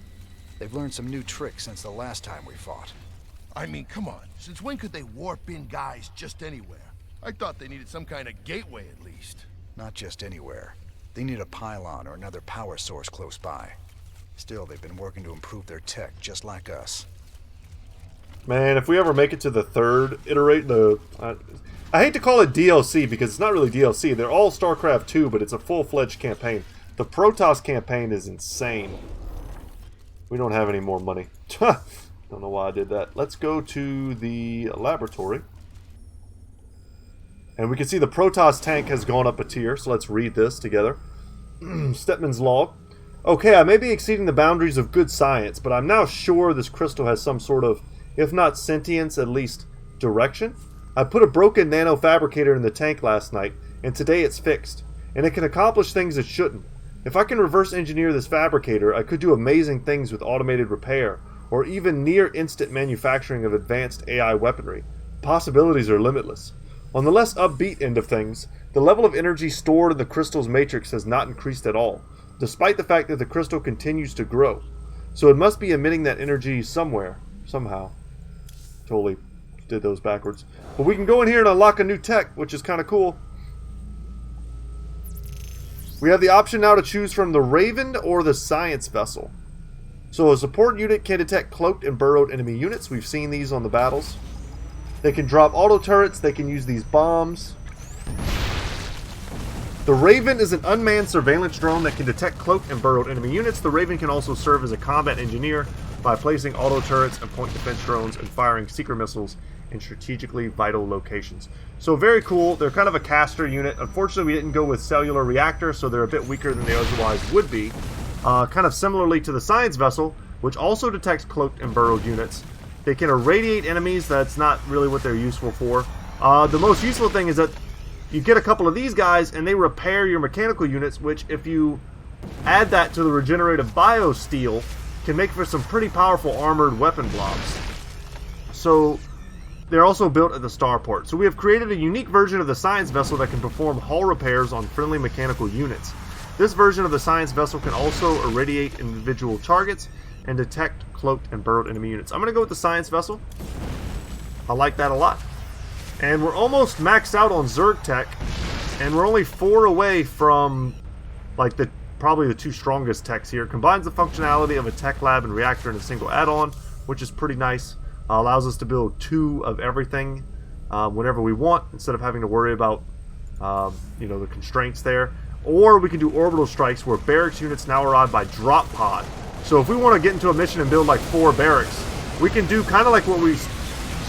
They've learned some new tricks since the last time we fought. I mean, come on. Since when could they warp in guys just anywhere? I thought they needed some kind of gateway at least. Not just anywhere. They need a pylon or another power source close by. Still, they've been working to improve their tech just like us. Man, if we ever make it to the third iterate, I hate to call it DLC because it's not really DLC. They're all StarCraft II, but it's a full-fledged campaign. The Protoss campaign is insane. We don't have any more money. Don't know why I did that. Let's go to the laboratory. And we can see the Protoss tank has gone up a tier, so let's read this together. Stepman's log. Okay, I may be exceeding the boundaries of good science, but I'm now sure this crystal has some sort of, if not sentience, at least direction. I put a broken nanofabricator in the tank last night, and today it's fixed. And it can accomplish things it shouldn't. If I can reverse engineer this fabricator, I could do amazing things with automated repair, or even near-instant manufacturing of advanced AI weaponry. Possibilities are limitless. On the less upbeat end of things, the level of energy stored in the crystal's matrix has not increased at all, despite the fact that the crystal continues to grow. So it must be emitting that energy somewhere, somehow. Totally did those backwards. But we can go in here and unlock a new tech, which is kind of cool. We have the option now to choose from the Raven or the Science Vessel. So a support unit can detect cloaked and burrowed enemy units. We've seen these on the battles. They can drop auto turrets. They can use these bombs. The Raven is an unmanned surveillance drone that can detect cloaked and burrowed enemy units. The Raven can also serve as a combat engineer by placing auto turrets and point defense drones and firing seeker missiles in strategically vital locations. So very cool. They're kind of a caster unit. Unfortunately, we didn't go with cellular reactor, so they're a bit weaker than they otherwise would be. Kind of similarly to the Science Vessel, which also detects cloaked and burrowed units. They can irradiate enemies. That's not really what they're useful for. The most useful thing is that you get a couple of these guys and they repair your mechanical units, which if you add that to the regenerative biosteel, can make for some pretty powerful armored weapon blobs. So they're also built at the starport. So we have created a unique version of the Science Vessel that can perform hull repairs on friendly mechanical units. This version of the Science Vessel can also irradiate individual targets and detect cloaked and burrowed enemy units. I'm going to go with the Science Vessel. I like that a lot. And we're almost maxed out on Zerg tech, and we're only 4 away from like probably the 2 strongest techs here. Combines the functionality of a tech lab and reactor in a single add-on, which is pretty nice. Allows us to build 2 of everything whenever we want, instead of having to worry about the constraints there. Or we can do orbital strikes where barracks units now arrive by drop pod. So if we want to get into a mission and build like 4 barracks, we can do kind of like what we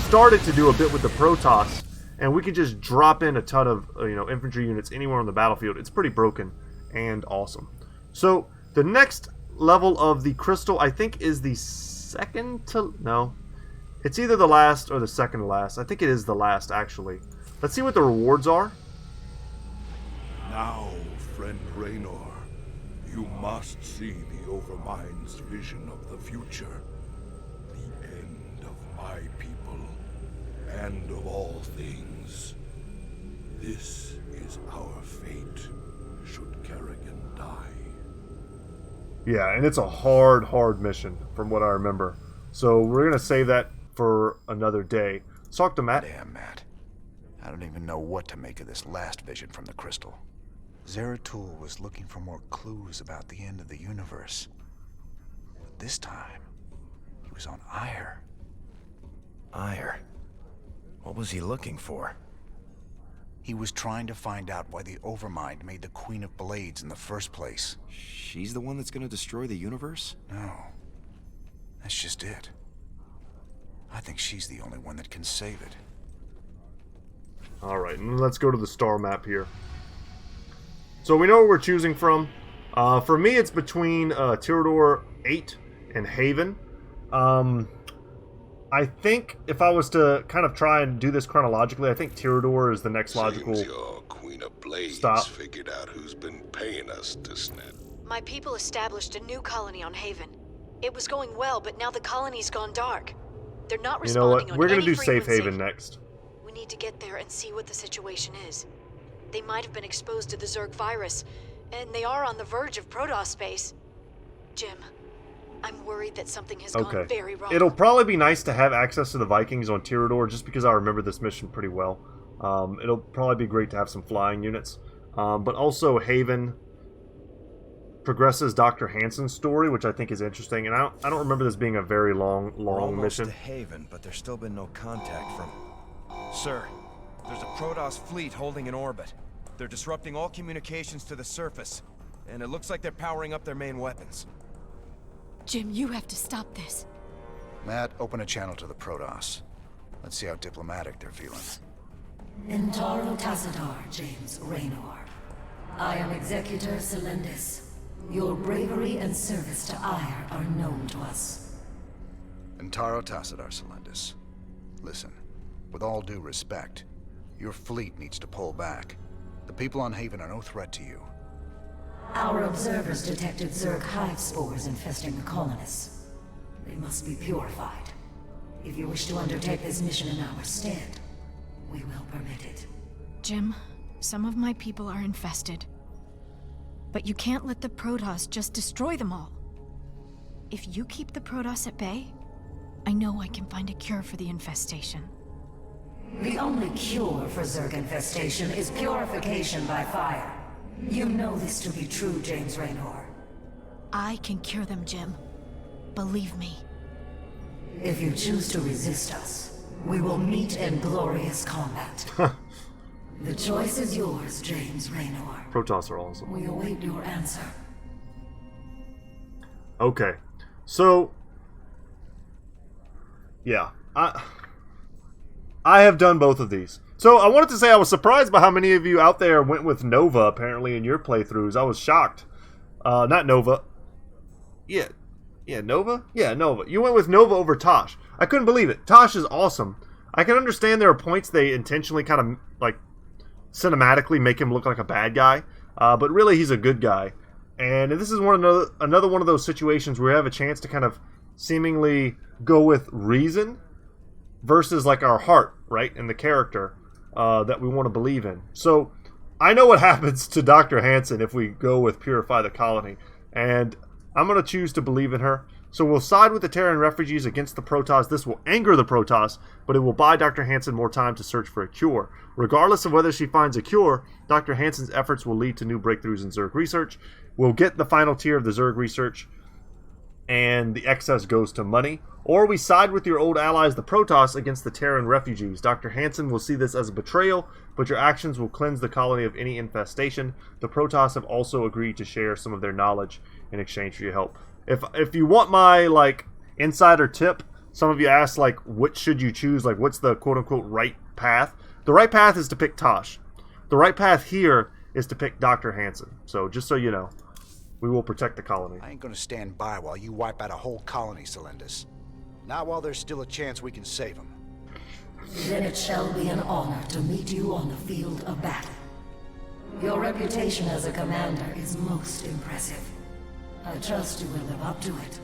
started to do a bit with the Protoss, and we can just drop in a ton of infantry units anywhere on the battlefield. It's pretty broken and awesome. So the next level of the crystal, I think, is the second to... No. It's either the last or the second to last. I think it is the last, actually. Let's see what the rewards are. Now, friend Raynor, you must see the Overmind's vision of the future. The end of my people, and of all things. This is our fate, should Kerrigan die. Yeah, and it's a hard mission, from what I remember. So we're going to save that for another day. Let's talk to Matt. Damn, Matt. I don't even know what to make of this last vision from the crystal. Zeratul was looking for more clues about the end of the universe. But this time, he was on Ire. Ire? What was he looking for? He was trying to find out why the Overmind made the Queen of Blades in the first place. She's the one that's gonna destroy the universe? No. That's just it. I think she's the only one that can save it. Alright, let's go to the star map here. So we know what we're choosing from. For me, it's between Tirador 8 and Haven. I think if I was to kind of try and do this chronologically, I think Tirador is the next logical Seems your Queen of Blades stop. figured out who's been paying us to snap. My people established a new colony on Haven. It was going well, but now the colony's gone dark. They're not You know responding what? on We're going to any do Safe frequency. Haven next. We need to get there and see what the situation is. They might have been exposed to the Zerg virus, and they are on the verge of Protoss space. Jim, I'm worried that something has gone very wrong. It'll probably be nice to have access to the Vikings on Tirador, just because I remember this mission pretty well. It'll probably be great to have some flying units. But also Haven progresses Dr. Hansen's story, which I think is interesting. And I don't remember this being a very long mission. To Haven, but there's still been no contact from... Sir, there's a Protoss fleet holding in orbit. They're disrupting all communications to the surface, and it looks like they're powering up their main weapons. Jim, you have to stop this. Matt, open a channel to the Protoss. Let's see how diplomatic they're feeling. Intaro Tassadar, James Raynor. I am Executor Celendis. Your bravery and service to Ire are known to us. Intaro Tassadar, Celendis. Listen, with all due respect, your fleet needs to pull back. The people on Haven are no threat to you. Our observers detected Zerg hive spores infesting the colonists. They must be purified. If you wish to undertake this mission in our stead, we will permit it. Jim, some of my people are infested. But you can't let the Protoss just destroy them all. If you keep the Protoss at bay, I know I can find a cure for the infestation. The only cure for Zerg infestation is purification by fire. You know this to be true, James Raynor. I can cure them, Jim. Believe me. If you choose to resist us, we will meet in glorious combat. The choice is yours, James Raynor. Protoss are awesome. We await your answer. Okay. So, yeah. I have done both of these. So, I wanted to say I was surprised by how many of you out there went with Nova, apparently, in your playthroughs. I was shocked. Not Nova. Yeah, Nova? Yeah, Nova. You went with Nova over Tosh. I couldn't believe it. Tosh is awesome. I can understand there are points they intentionally kind of, like, cinematically make him look like a bad guy. But really, he's a good guy. And this is another one of those situations where we have a chance to kind of seemingly go with reason versus, like, our heart, right? And the character that we want to believe in. So, I know what happens to Dr. Hansen if we go with Purify the Colony. And I'm going to choose to believe in her. So we'll side with the Terran refugees against the Protoss. This will anger the Protoss, but it will buy Dr. Hansen more time to search for a cure. Regardless of whether she finds a cure, Dr. Hansen's efforts will lead to new breakthroughs in Zerg research. We'll get the final tier of the Zerg research, and the excess goes to money. Or we side with your old allies, the Protoss, against the Terran refugees. Dr. Hansen will see this as a betrayal, but your actions will cleanse the colony of any infestation. The Protoss have also agreed to share some of their knowledge in exchange for your help. If you want my, like, insider tip, some of you asked, like, which should you choose? Like, what's the quote-unquote right path? The right path is to pick Tosh. The right path here is to pick Dr. Hansen. So, just so you know, we will protect the colony. I ain't gonna stand by while you wipe out a whole colony, Celendis. Not while there's still a chance we can save them. Then it shall be an honor to meet you on the field of battle. Your reputation as a commander is most impressive. I trust you will live up to it.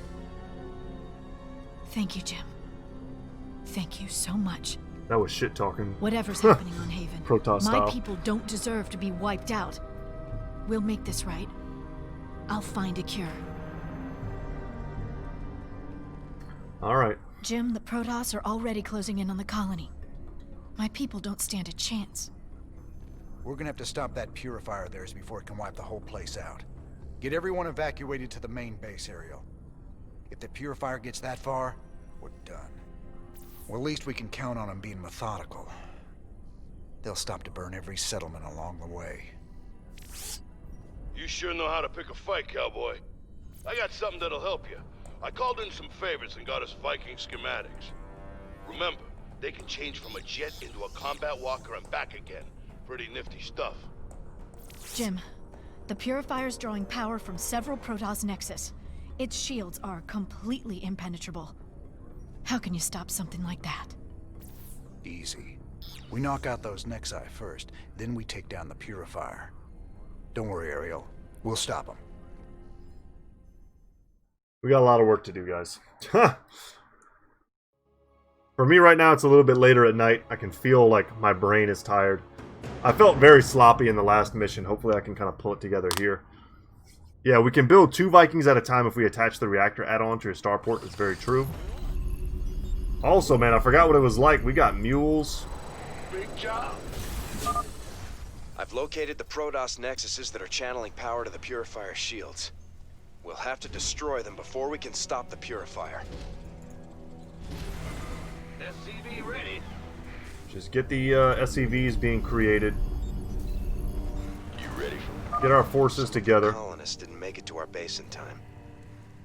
Thank you, Jim. Thank you so much. That was shit talking. Whatever's happening on Haven, Protoss my style. people don't deserve to be wiped out. We'll make this right. I'll find a cure. Alright. Jim, the Protoss are already closing in on the colony. My people don't stand a chance. We're gonna have to stop that purifier of theirs before it can wipe the whole place out. Get everyone evacuated to the main base, Ariel. If the purifier gets that far, we're done. Well, at least we can count on them being methodical. They'll stop to burn every settlement along the way. You sure know how to pick a fight, cowboy. I got something that'll help you. I called in some favors and got us Viking schematics. Remember, they can change from a jet into a combat walker and back again. Pretty nifty stuff. Jim, the Purifier's drawing power from several Protoss nexus. Its shields are completely impenetrable. How can you stop something like that? Easy. We knock out those Nexi first, then we take down the Purifier. Don't worry, Ariel. We'll stop them. We got a lot of work to do, guys. For me right now, it's a little bit later at night. I can feel like my brain is tired. I felt very sloppy in the last mission. Hopefully I can kind of pull it together here. Yeah, we can build 2 Vikings at a time if we attach the reactor add-on to your starport. It's very true. Also, man, I forgot what it was like. We got mules. Big job. I've located the Protoss nexuses that are channeling power to the Purifier's shields. We'll have to destroy them before we can stop the Purifier. SCV ready. Just get the SCVs being created. You ready? Get our forces together. The colonists didn't make it to our base in time.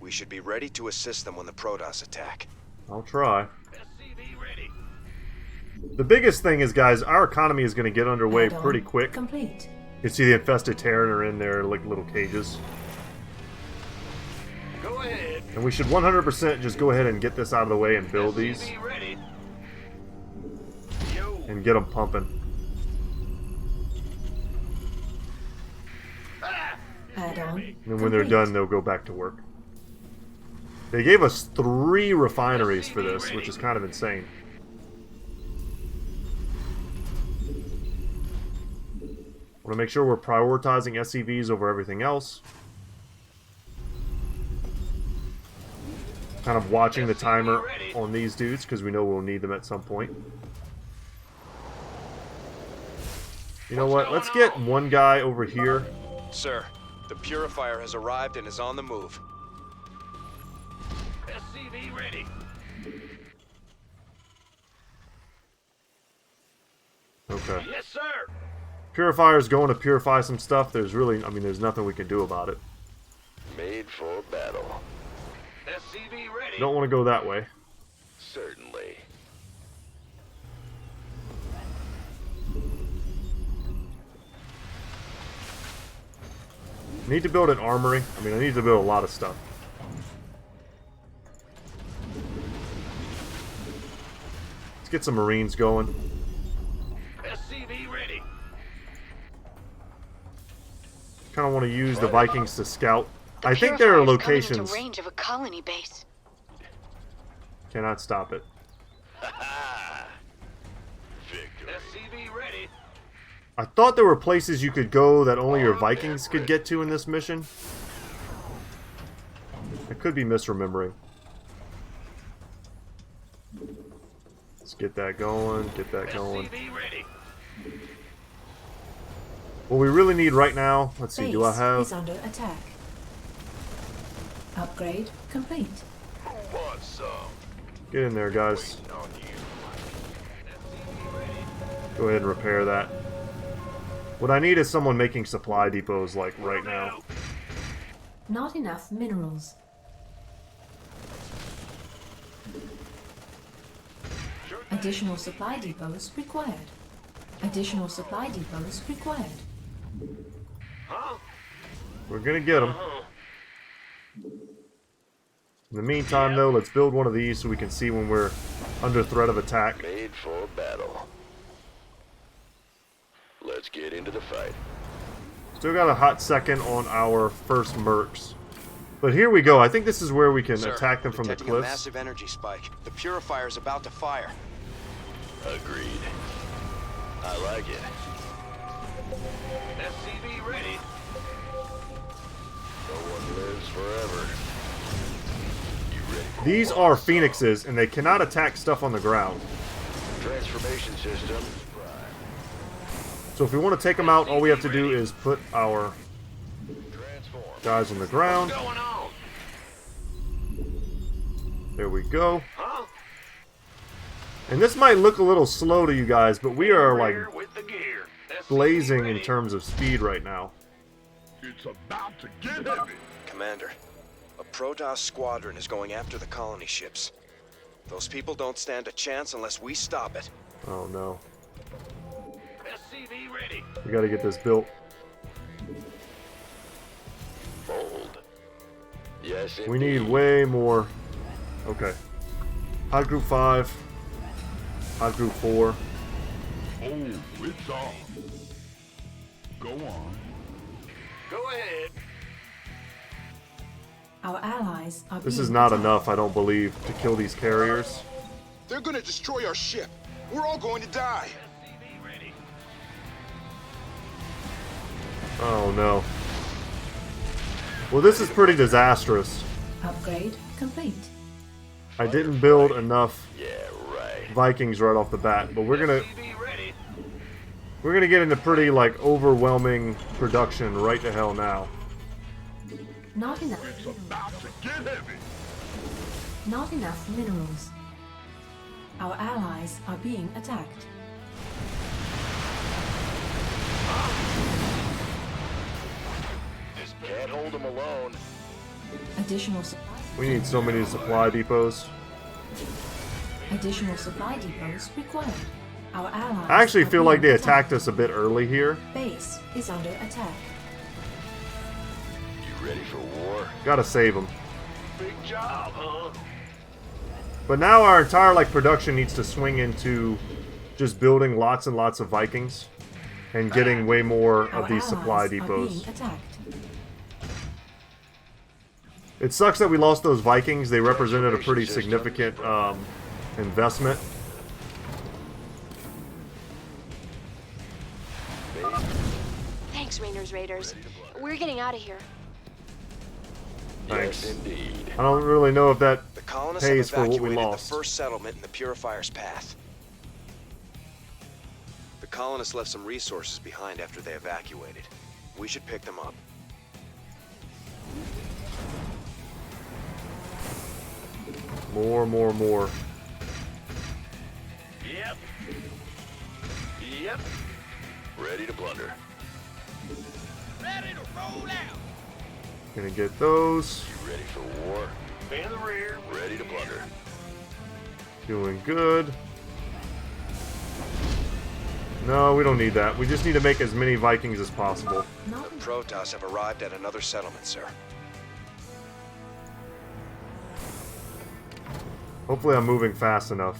We should be ready to assist them when the Protoss attack. I'll try. SCV ready. The biggest thing is, guys, our economy is going to get underway pretty quick. Complete. You see the infested Terran are in their like little cages. Go ahead. And we should 100% just go ahead and get this out of the way and build these. SCV ready. And get them pumping. And when they're done, they'll go back to work. They gave us 3 refineries for this, which is kind of insane. Want to make sure we're prioritizing SCVs over everything else. Kind of watching the timer on these dudes because we know we'll need them at some point. You know what? Let's get one guy over here. Sir, the Purifier has arrived and is on the move. SCV ready. Okay. Yes, sir. Purifier's going to purify some stuff. There's really, I mean, there's nothing we can do about it. Made for battle. SCV ready. Don't want to go that way. Certainly. Need to build an armory. I mean, I need to build a lot of stuff. Let's get some Marines going. SCV ready. Kind of want to use the Vikings to scout. I think there are locations. Coming into range of a colony base. Cannot stop it. SCV ready. I thought there were places you could go that only your Vikings could get to in this mission. I could be misremembering. Let's get that going, get that going. What we really need right now, let's see, do I have... is under attack. Upgrade complete. Who wants some? Get in there, guys. Go ahead and repair that. What I need is someone making supply depots, like, right now. Not enough minerals. Additional supply depots required. Additional supply depots required. We're gonna get them. In the meantime, though, let's build one of these so we can see when we're under threat of attack. Made for battle. Let's get into the fight. Still got a hot second on our first mercs. But here we go. I think this is where we can attack them from the Detecting cliffs. a massive energy spike. The Purifier is about to fire. Agreed. I like it. SCV ready. No one lives forever. You ready? These are phoenixes, and they cannot attack stuff on the ground. Transformation system. So if we want to take them out, all we have to do is put our guys on the ground. There we go. And this might look a little slow to you guys, but we are like blazing in terms of speed right now. It's about to get heavy. Commander, a Protoss squadron is going after the colony ships. Those people don't stand a chance unless we stop it. Oh no. SCV ready. We gotta get this built. Bold. Yes, We need way more. Okay. Hot group 5. Hot group 4. Oh, it's on. Go on. Go ahead. Our allies are This being is not attacked. enough, I don't believe, to kill these carriers. They're gonna destroy our ship. We're all going to die. SCV ready. Oh no. Well, this is pretty disastrous. Upgrade complete. I didn't build enough Yeah, right. Vikings right off the bat, but we're gonna SCV ready. get into pretty like overwhelming production right to hell now. Not enough. It's about to get heavy. Not enough minerals. Our allies are being attacked. Just can't hold them alone. Additional supply. We need so many supply depots. Additional supply depots required. Our allies. I actually are feel like they being attacked us a bit early here. Base is under attack. You ready for war? Gotta save them. Big job, huh? But now our entire like production needs to swing into just building lots and lots of Vikings and getting way more of Our these supply allies are depots. being attacked. It sucks that we lost those Vikings. They represented a pretty significant investment. Thanks, Raiders. We're getting out of here. Thanks. Yes, indeed. I don't really know if that The colonists pays have for what we evacuated lost. the first settlement in the Purifier's path. The colonists left some resources behind after they evacuated. We should pick them up. More. Yep. Ready to blunder. Ready to roll out. Gonna get those. You ready for war? In the rear. Ready to blunder. Doing good. No, we don't need that. We just need to make as many Vikings as possible. The Protoss have arrived at another settlement, sir. Hopefully I'm moving fast enough.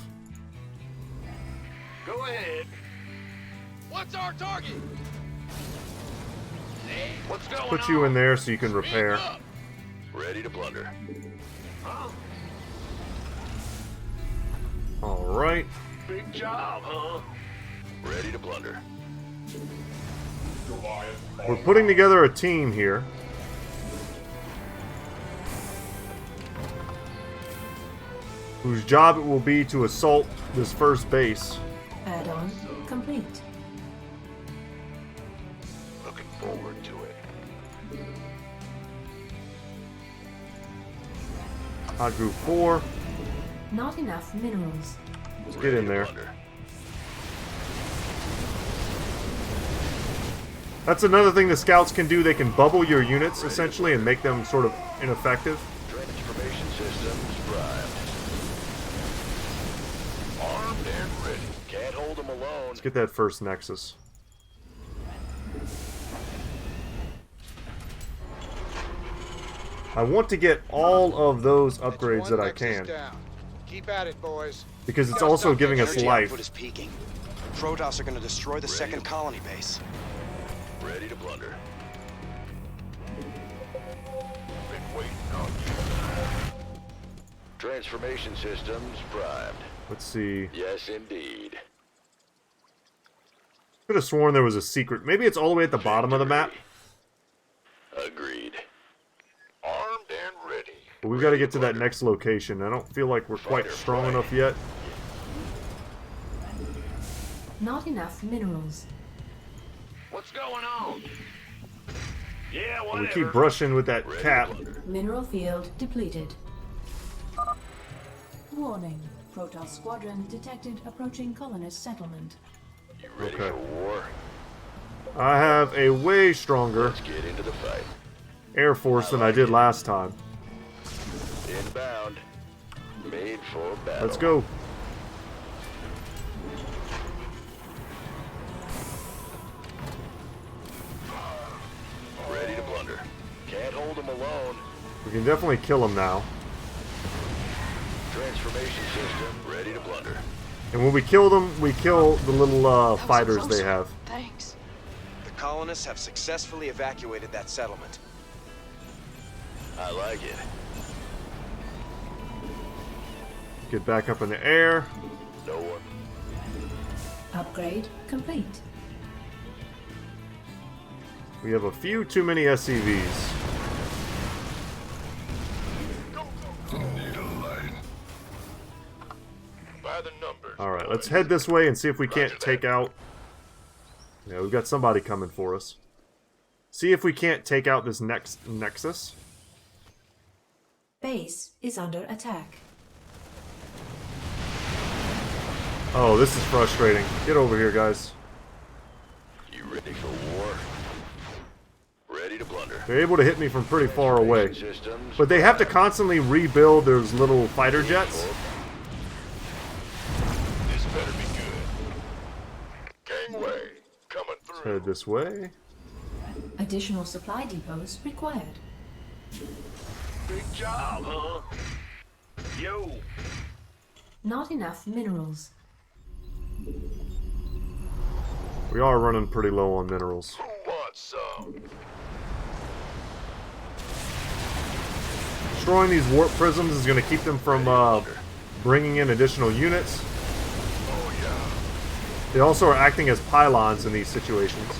Go ahead. What's our target? What's going Put you in there so you can repair. Ready to blunder. Alright. Big job, huh? Ready to blunder. We're putting together a team here. Whose job it will be to assault this first base. Add-on complete. Looking forward to it. Hot Group 4. Not enough minerals. Let's get in there. That's another thing the scouts can do. They can bubble your units, essentially, and make them sort of ineffective. Transformation systems primed. Armed and ready. Can't hold them alone. Let's get that first Nexus. I want to get all of those upgrades that I can. Keep at it, boys. Because it's also giving us Energy life. output is peaking. Protoss are going to destroy the second colony base. Ready to blunder. Been waiting on you. Transformation systems primed. Let's see. Yes, indeed. Could have sworn there was a secret. Maybe it's all the way at the bottom of the map. Agreed. Armed and ready. But we've got to get to that next location. I don't feel like we're quite strong enough yet. Not enough minerals. What's going on? Yeah, And whatever. we keep brushing with that cap. Mineral field depleted. Warning. Protoss squadron detected approaching colonist settlement. You ready Okay. for war? I have a way stronger Let's get into the fight. Air Force than I did last time. Inbound. Made for battle. Let's go. Ready to blunder. Can't hold them alone. We can definitely kill them now. Transformation system ready to blunder. And when we kill them, we kill the little fighters they have. Thanks. The colonists have successfully evacuated that settlement. I like it. Get back up in the air. No one. Upgrade complete. We have a few too many SCVs. By the numbers. Alright, let's head this way and see if we can't take out... Yeah, we've got somebody coming for us. See if we can't take out this next Nexus. Base is under attack. Oh, this is frustrating. Get over here, guys. You ready for war? Ready to blunder. They're able to hit me from pretty far away. Systems. But they have to constantly rebuild those little fighter jets. This better be good. Gangway coming through. Let's head this way. Additional supply depots required. Big job, huh? Yo. Not enough minerals. We are running pretty low on minerals. Who wants some? Destroying these warp prisms is going to keep them from bringing in additional units. They also are acting as pylons in these situations.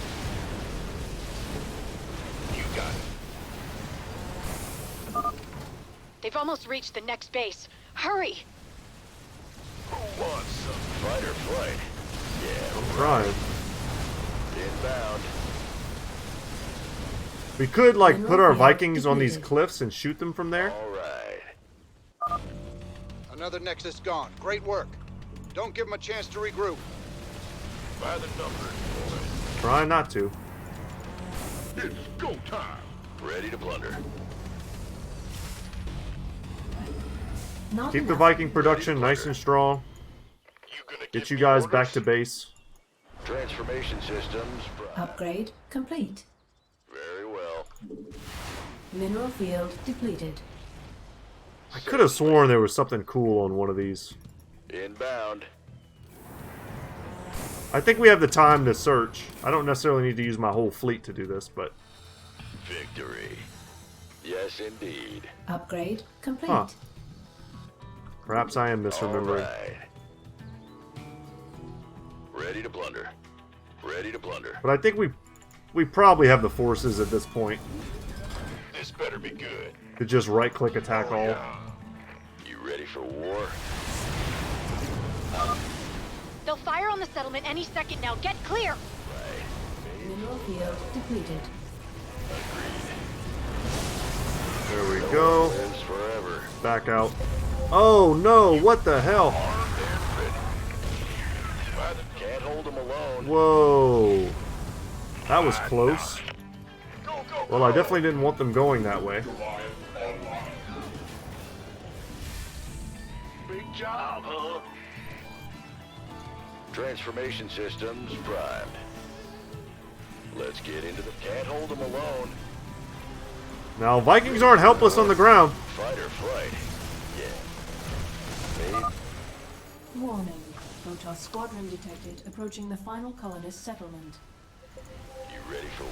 They've almost reached the next base. Hurry! Who wants some fight or flight? Yeah, I'm trying. Inbound. We could, like, put our Vikings on these cliffs and shoot them from there. All right. Another Nexus gone. Great work. Don't give them a chance to regroup. By the numbers, boys. Try not to. It's go time. Ready to plunder. Keep the Viking production nice and strong. Get you guys back to base. Transformation systems. Upgrade complete. Very well. Mineral field depleted. I could have sworn there was something cool on one of these. Inbound. I think we have the time to search. I don't necessarily need to use my whole fleet to do this, but... Victory. Yes, indeed. Upgrade complete. Huh. Perhaps I am misremembering. Right. Ready to plunder. Ready to plunder. But I think we probably have the forces at this point This better be good. to just right-click attack all. You ready for war? They'll fire on the settlement any second now. Get clear! Mineral field depleted. There we go. Lives forever. Back out. Oh no, what the hell? Can't hold them alone. Whoa. That was close. Well, I definitely didn't want them going that way. Big job, huh? Transformation systems primed. Let's get into the... Can't hold them alone. Now, Vikings aren't helpless on the ground. Fight or flight. Yeah. Warning. Protoss squadron detected approaching the final colonist settlement. You ready for...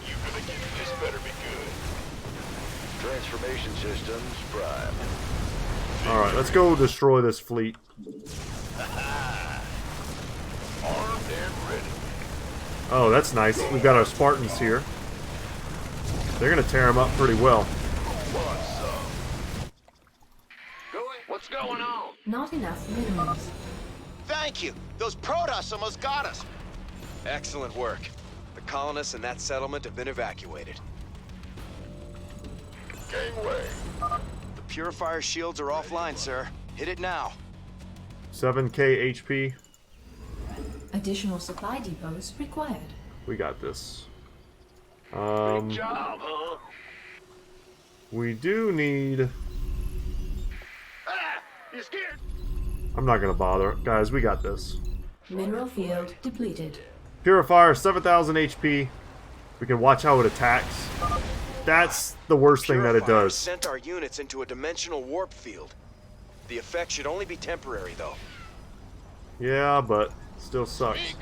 You gonna get... This better be good. Transformation systems primed. Alright, let's go destroy this fleet. Armed and ready. Oh, that's nice. We've got our Spartans here. They're gonna tear them up pretty well. What's going on? Not enough minerals. Thank you. Those Protoss almost got us. Excellent work. The colonists in that settlement have been evacuated. Gangway. The purifier shields are offline, sir. Hit it now. 7k HP. Additional supply depots required. We got this. Big job, huh? We do need... You scared? I'm not gonna bother. Guys, we got this. Mineral field depleted. Purifier, 7,000 HP. We can watch how it attacks. That's the worst thing that it Purifier does. sent our units into a dimensional warp field. The effect should only be temporary, though. Yeah, but still sucks.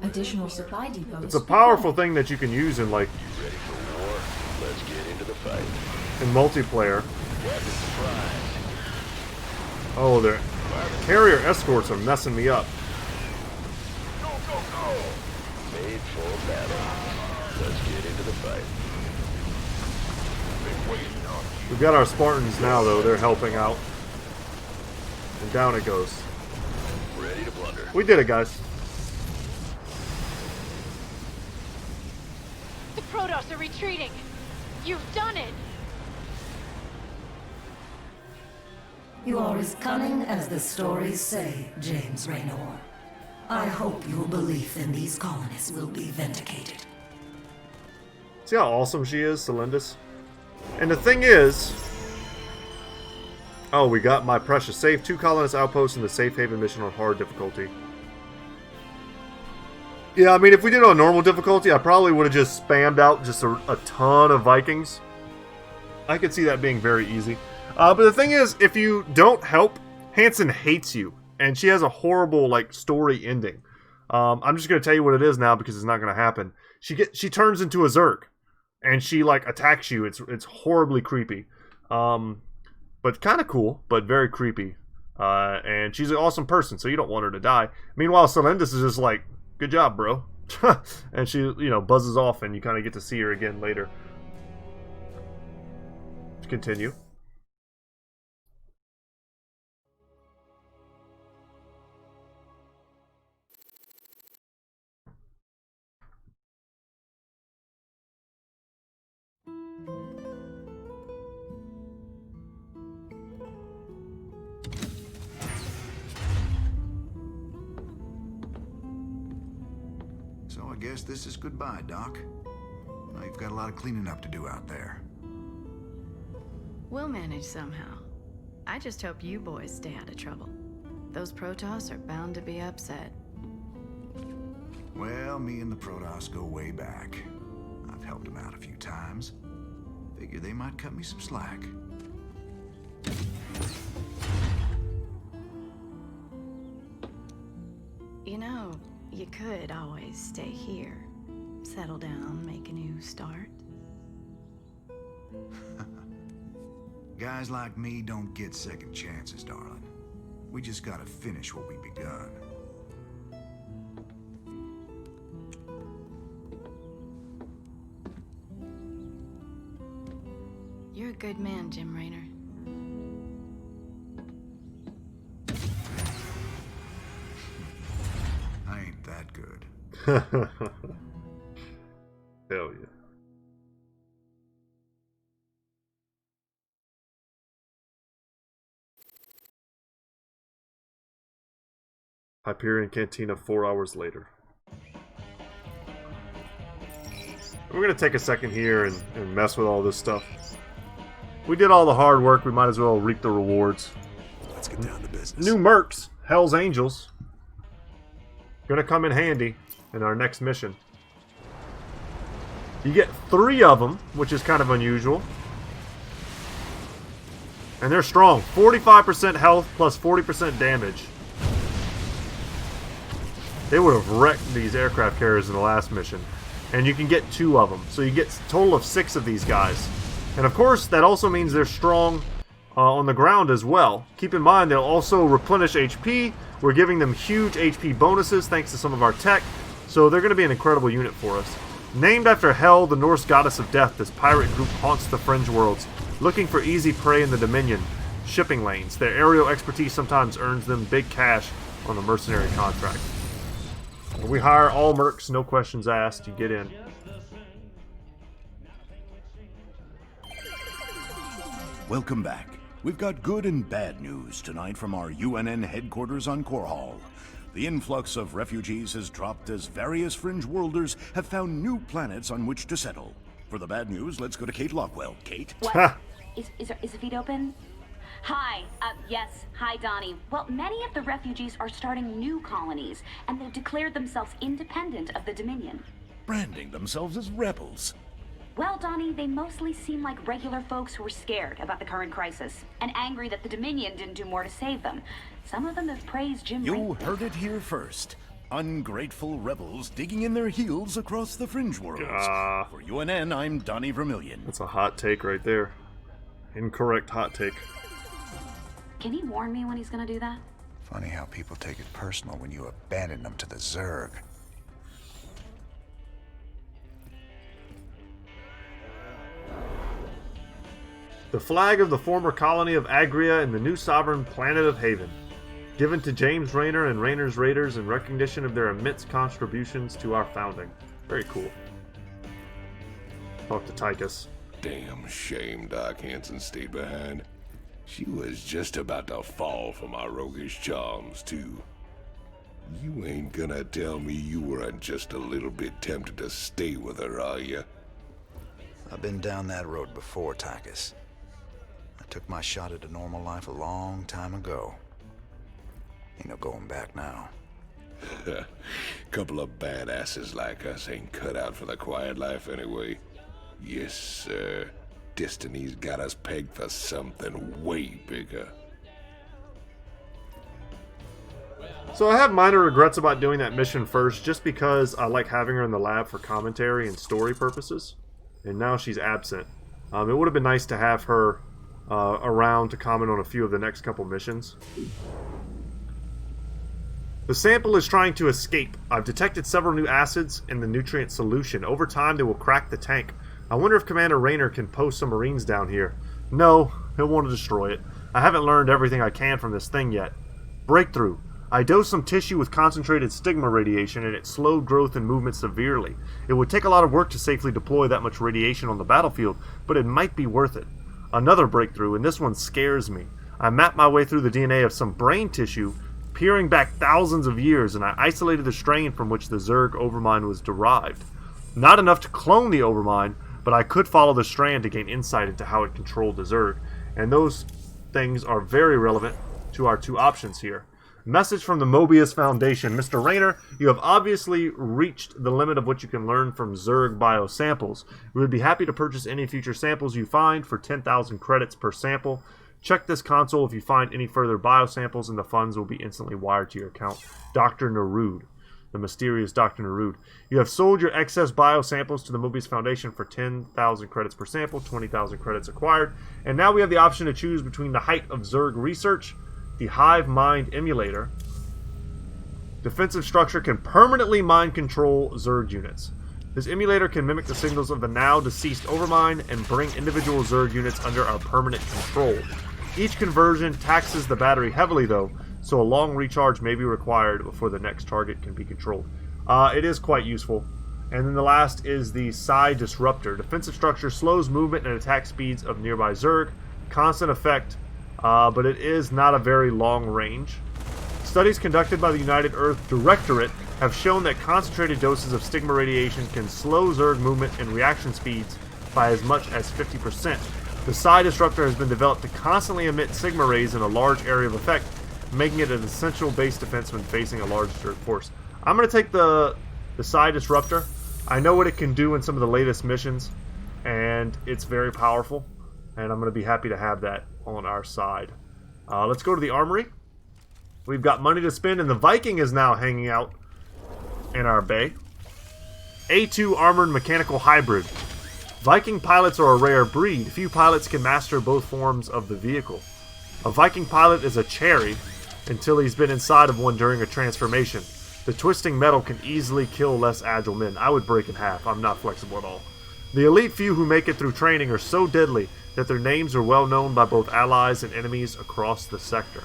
Additional supply depots. It's a powerful thing that you can use in, like, You ready for war? Let's get into the fight. in multiplayer. Weapons primed. Oh, their carrier escorts are messing me up. Go, go, go! Made for battle. Let's get into the fight. Been waiting on you. We've got our Spartans now, though. They're helping out. And down it goes. Ready to plunder. We did it, guys. The Protoss are retreating. You've done it. You are as cunning as the stories say, James Raynor. I hope your belief in these colonists will be vindicated. See how awesome she is, Celindis? And the thing is... Oh, we got my precious. Save 2 colonist outposts in the safe haven mission on hard difficulty. Yeah, I mean, if we did it on normal difficulty, I probably would have just spammed out just a ton of Vikings. I could see that being very easy. But the thing is, if you don't help, Hansen hates you. And she has a horrible, like, story ending. I'm just going to tell you what it is now because it's not going to happen. She turns into a Zerg. and she like attacks you. It's horribly creepy, but kind of cool, but very creepy. And she's an awesome person, so you don't want her to die. Meanwhile, Celendis is just like, good job, bro. And she, buzzes off, and you kind of get to see her again later. Continue. So I guess this is goodbye, Doc. Now you've got a lot of cleaning up to do out there. We'll manage somehow. I just hope you boys stay out of trouble. Those Protoss are bound to be upset. Well, me and the Protoss go way back. I've helped them out a few times. Figure they might cut me some slack. You know, you could always stay here. Settle down, make a new start. Guys like me don't get second chances, darling. We just gotta finish what we begun. You're a good man, Jim Raynor. I ain't that good. Hell yeah. Hyperion Cantina 4 hours later. We're going to take a second here and mess with all this stuff. We did all the hard work, we might as well reap the rewards. Let's get down to business. New mercs, Hell's Angels. Gonna come in handy in our next mission. You get 3 of them, which is kind of unusual. And they're strong. 45% health plus 40% damage. They would have wrecked these aircraft carriers in the last mission. And you can get 2 of them. So you get a total of 6 of these guys. And of course, that also means they're strong on the ground as well. Keep in mind, they'll also replenish HP. We're giving them huge HP bonuses thanks to some of our tech. So they're going to be an incredible unit for us. Named after Hel, the Norse goddess of death, this pirate group haunts the fringe worlds, looking for easy prey in the Dominion shipping lanes. Their aerial expertise sometimes earns them big cash on a mercenary contract. We hire all mercs, no questions asked. You get in. Welcome back. We've got good and bad news tonight from our UNN headquarters on Korhal. The influx of refugees has dropped as various fringe worlders have found new planets on which to settle. For the bad news, let's go to Kate Lockwell. Kate? What? Is the feed open? Hi. Yes. Hi, Donnie. Well, many of the refugees are starting new colonies, and they've declared themselves independent of the Dominion. Branding themselves as rebels. Well, Donnie, they mostly seem like regular folks who are scared about the current crisis, and angry that the Dominion didn't do more to save them. Some of them have praised Jim You Raynor. heard it here first. Ungrateful rebels digging in their heels across the fringe worlds. For UNN, I'm Donnie Vermillion. That's a hot take right there. Incorrect hot take. Can he warn me when he's gonna do that? Funny how people take it personal when you abandon them to the Zerg. The flag of the former colony of Agria and the new sovereign planet of Haven. Given to James Raynor and Raynor's Raiders in recognition of their immense contributions to our founding. Very cool. Talk to Tychus. Damn shame Doc Hanson stayed behind. She was just about to fall for my roguish charms, too. You ain't gonna tell me you weren't just a little bit tempted to stay with her, are you? I've been down that road before, Tychus. I took my shot at a normal life a long time ago. Ain't no going back now. Couple of badasses like us ain't cut out for the quiet life anyway. Yes, sir. Destiny's got us pegged for something way bigger. So I have minor regrets about doing that mission first, just because I like having her in the lab for commentary and story purposes. and now she's absent. It would have been nice to have her around to comment on a few of the next couple missions. The sample is trying to escape. I've detected several new acids in the nutrient solution. Over time, they will crack the tank. I wonder if Commander Raynor can post some Marines down here. No, he'll want to destroy it. I haven't learned everything I can from this thing yet. Breakthrough. I dosed some tissue with concentrated stigma radiation and it slowed growth and movement severely. It would take a lot of work to safely deploy that much radiation on the battlefield, but it might be worth it. Another breakthrough, and this one scares me. I mapped my way through the DNA of some brain tissue, peering back thousands of years, and I isolated the strain from which the Zerg Overmind was derived. Not enough to clone the Overmind, but I could follow the strand to gain insight into how it controlled the Zerg, and those things are very relevant to our two options here. Message from the Mobius Foundation. Mr. Raynor, you have obviously reached the limit of what you can learn from Zerg biosamples. We would be happy to purchase any future samples you find for 10,000 credits per sample. Check this console if you find any further biosamples and the funds will be instantly wired to your account. Dr. Narud. The mysterious Dr. Narud. You have sold your excess biosamples to the Mobius Foundation for 10,000 credits per sample, 20,000 credits acquired. And now we have the option to choose between the height of Zerg research, the Hive Mind Emulator. Defensive structure can permanently mind control Zerg units. This emulator can mimic the signals of the now deceased Overmind and bring individual Zerg units under our permanent control. Each conversion taxes the battery heavily though, so a long recharge may be required before the next target can be controlled. It is quite useful. And then the last is the Psi Disruptor. Defensive structure slows movement and attack speeds of nearby Zerg. Constant effect, but it is not a very long range. Studies conducted by the United Earth Directorate have shown that concentrated doses of stigma radiation can slow Zerg movement and reaction speeds by as much as 50%. The Psi Disruptor has been developed to constantly emit sigma rays in a large area of effect, making it an essential base defense when facing a large Zerg force. I'm going to take the Psi Disruptor. I know what it can do in some of the latest missions, and it's very powerful, and I'm going to be happy to have that on our side. Let's go to the armory. We've got money to spend, and the Viking is now hanging out in our bay. A2 Armored Mechanical Hybrid. Viking pilots are a rare breed. Few pilots can master both forms of the vehicle. A Viking pilot is a cherry until he's been inside of one during a transformation. The twisting metal can easily kill less agile men. I would break in half. I'm not flexible at all. The elite few who make it through training are so deadly that their names are well known by both allies and enemies across the sector.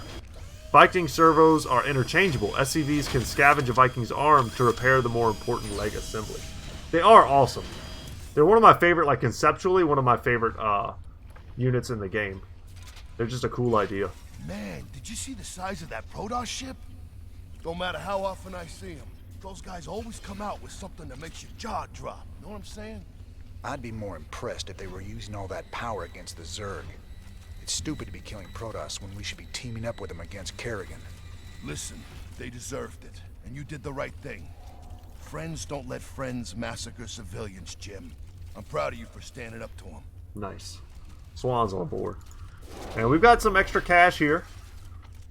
Viking servos are interchangeable. SCVs can scavenge a Viking's arm to repair the more important leg assembly. They are awesome. They're one of my favorite, like conceptually, one of my favorite units in the game. They're just a cool idea. Man, did you see the size of that Protoss ship? Don't matter how often I see them, those guys always come out with something that makes your jaw drop. Know what I'm saying? I'd be more impressed if they were using all that power against the Zerg. It's stupid to be killing Protoss when we should be teaming up with them against Kerrigan. Listen, they deserved it, and you did the right thing. Friends don't let friends massacre civilians, Jim. I'm proud of you for standing up to them. Nice. Swan's on board. And we've got some extra cash here,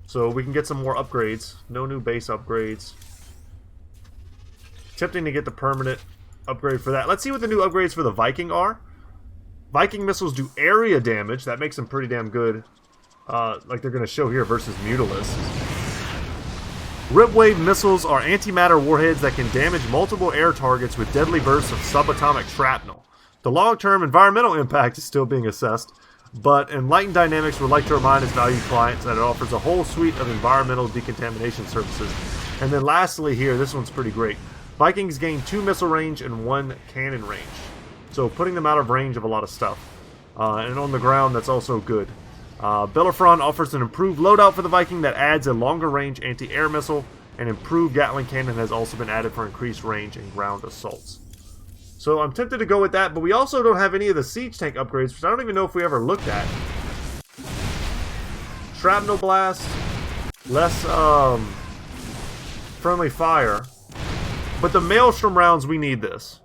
so we can get some more upgrades. No new base upgrades. Attempting to get the permanent upgrade for that. Let's see what the new upgrades for the Viking are. Viking missiles do area damage. That makes them pretty damn good. Like they're going to show here versus Mutalisk. Ripwave missiles are antimatter warheads that can damage multiple air targets with deadly bursts of subatomic shrapnel. The long-term environmental impact is still being assessed, but Enlightened Dynamics would like to remind its valued clients that it offers a whole suite of environmental decontamination services. And then lastly here, this one's pretty great. Vikings gain 2 missile range and 1 cannon range. So putting them out of range of a lot of stuff. And on the ground, that's also good. Bellerophon offers an improved loadout for the Viking that adds a longer range anti-air missile. An improved Gatling cannon has also been added for increased range and ground assaults. So I'm tempted to go with that, but we also don't have any of the siege tank upgrades, which I don't even know if we ever looked at. Shrapnel blast, less friendly fire, but the Maelstrom rounds, we need this.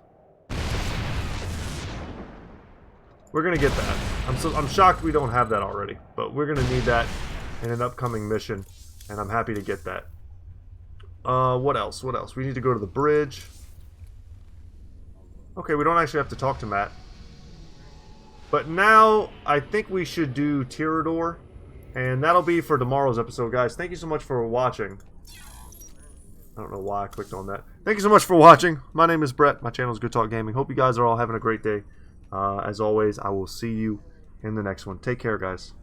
We're gonna get that. I'm shocked we don't have that already, but we're gonna need that in an upcoming mission, and I'm happy to get that. What else? What else? We need to go to the bridge. Okay, we don't actually have to talk to Matt. But now, I think we should do Tirador. And that'll be for tomorrow's episode, guys. Thank you so much for watching. I don't know why I clicked on that. Thank you so much for watching. My name is Brett. My channel is Goodtalk Gaming. Hope you guys are all having a great day. As always, I will see you in the next one. Take care, guys.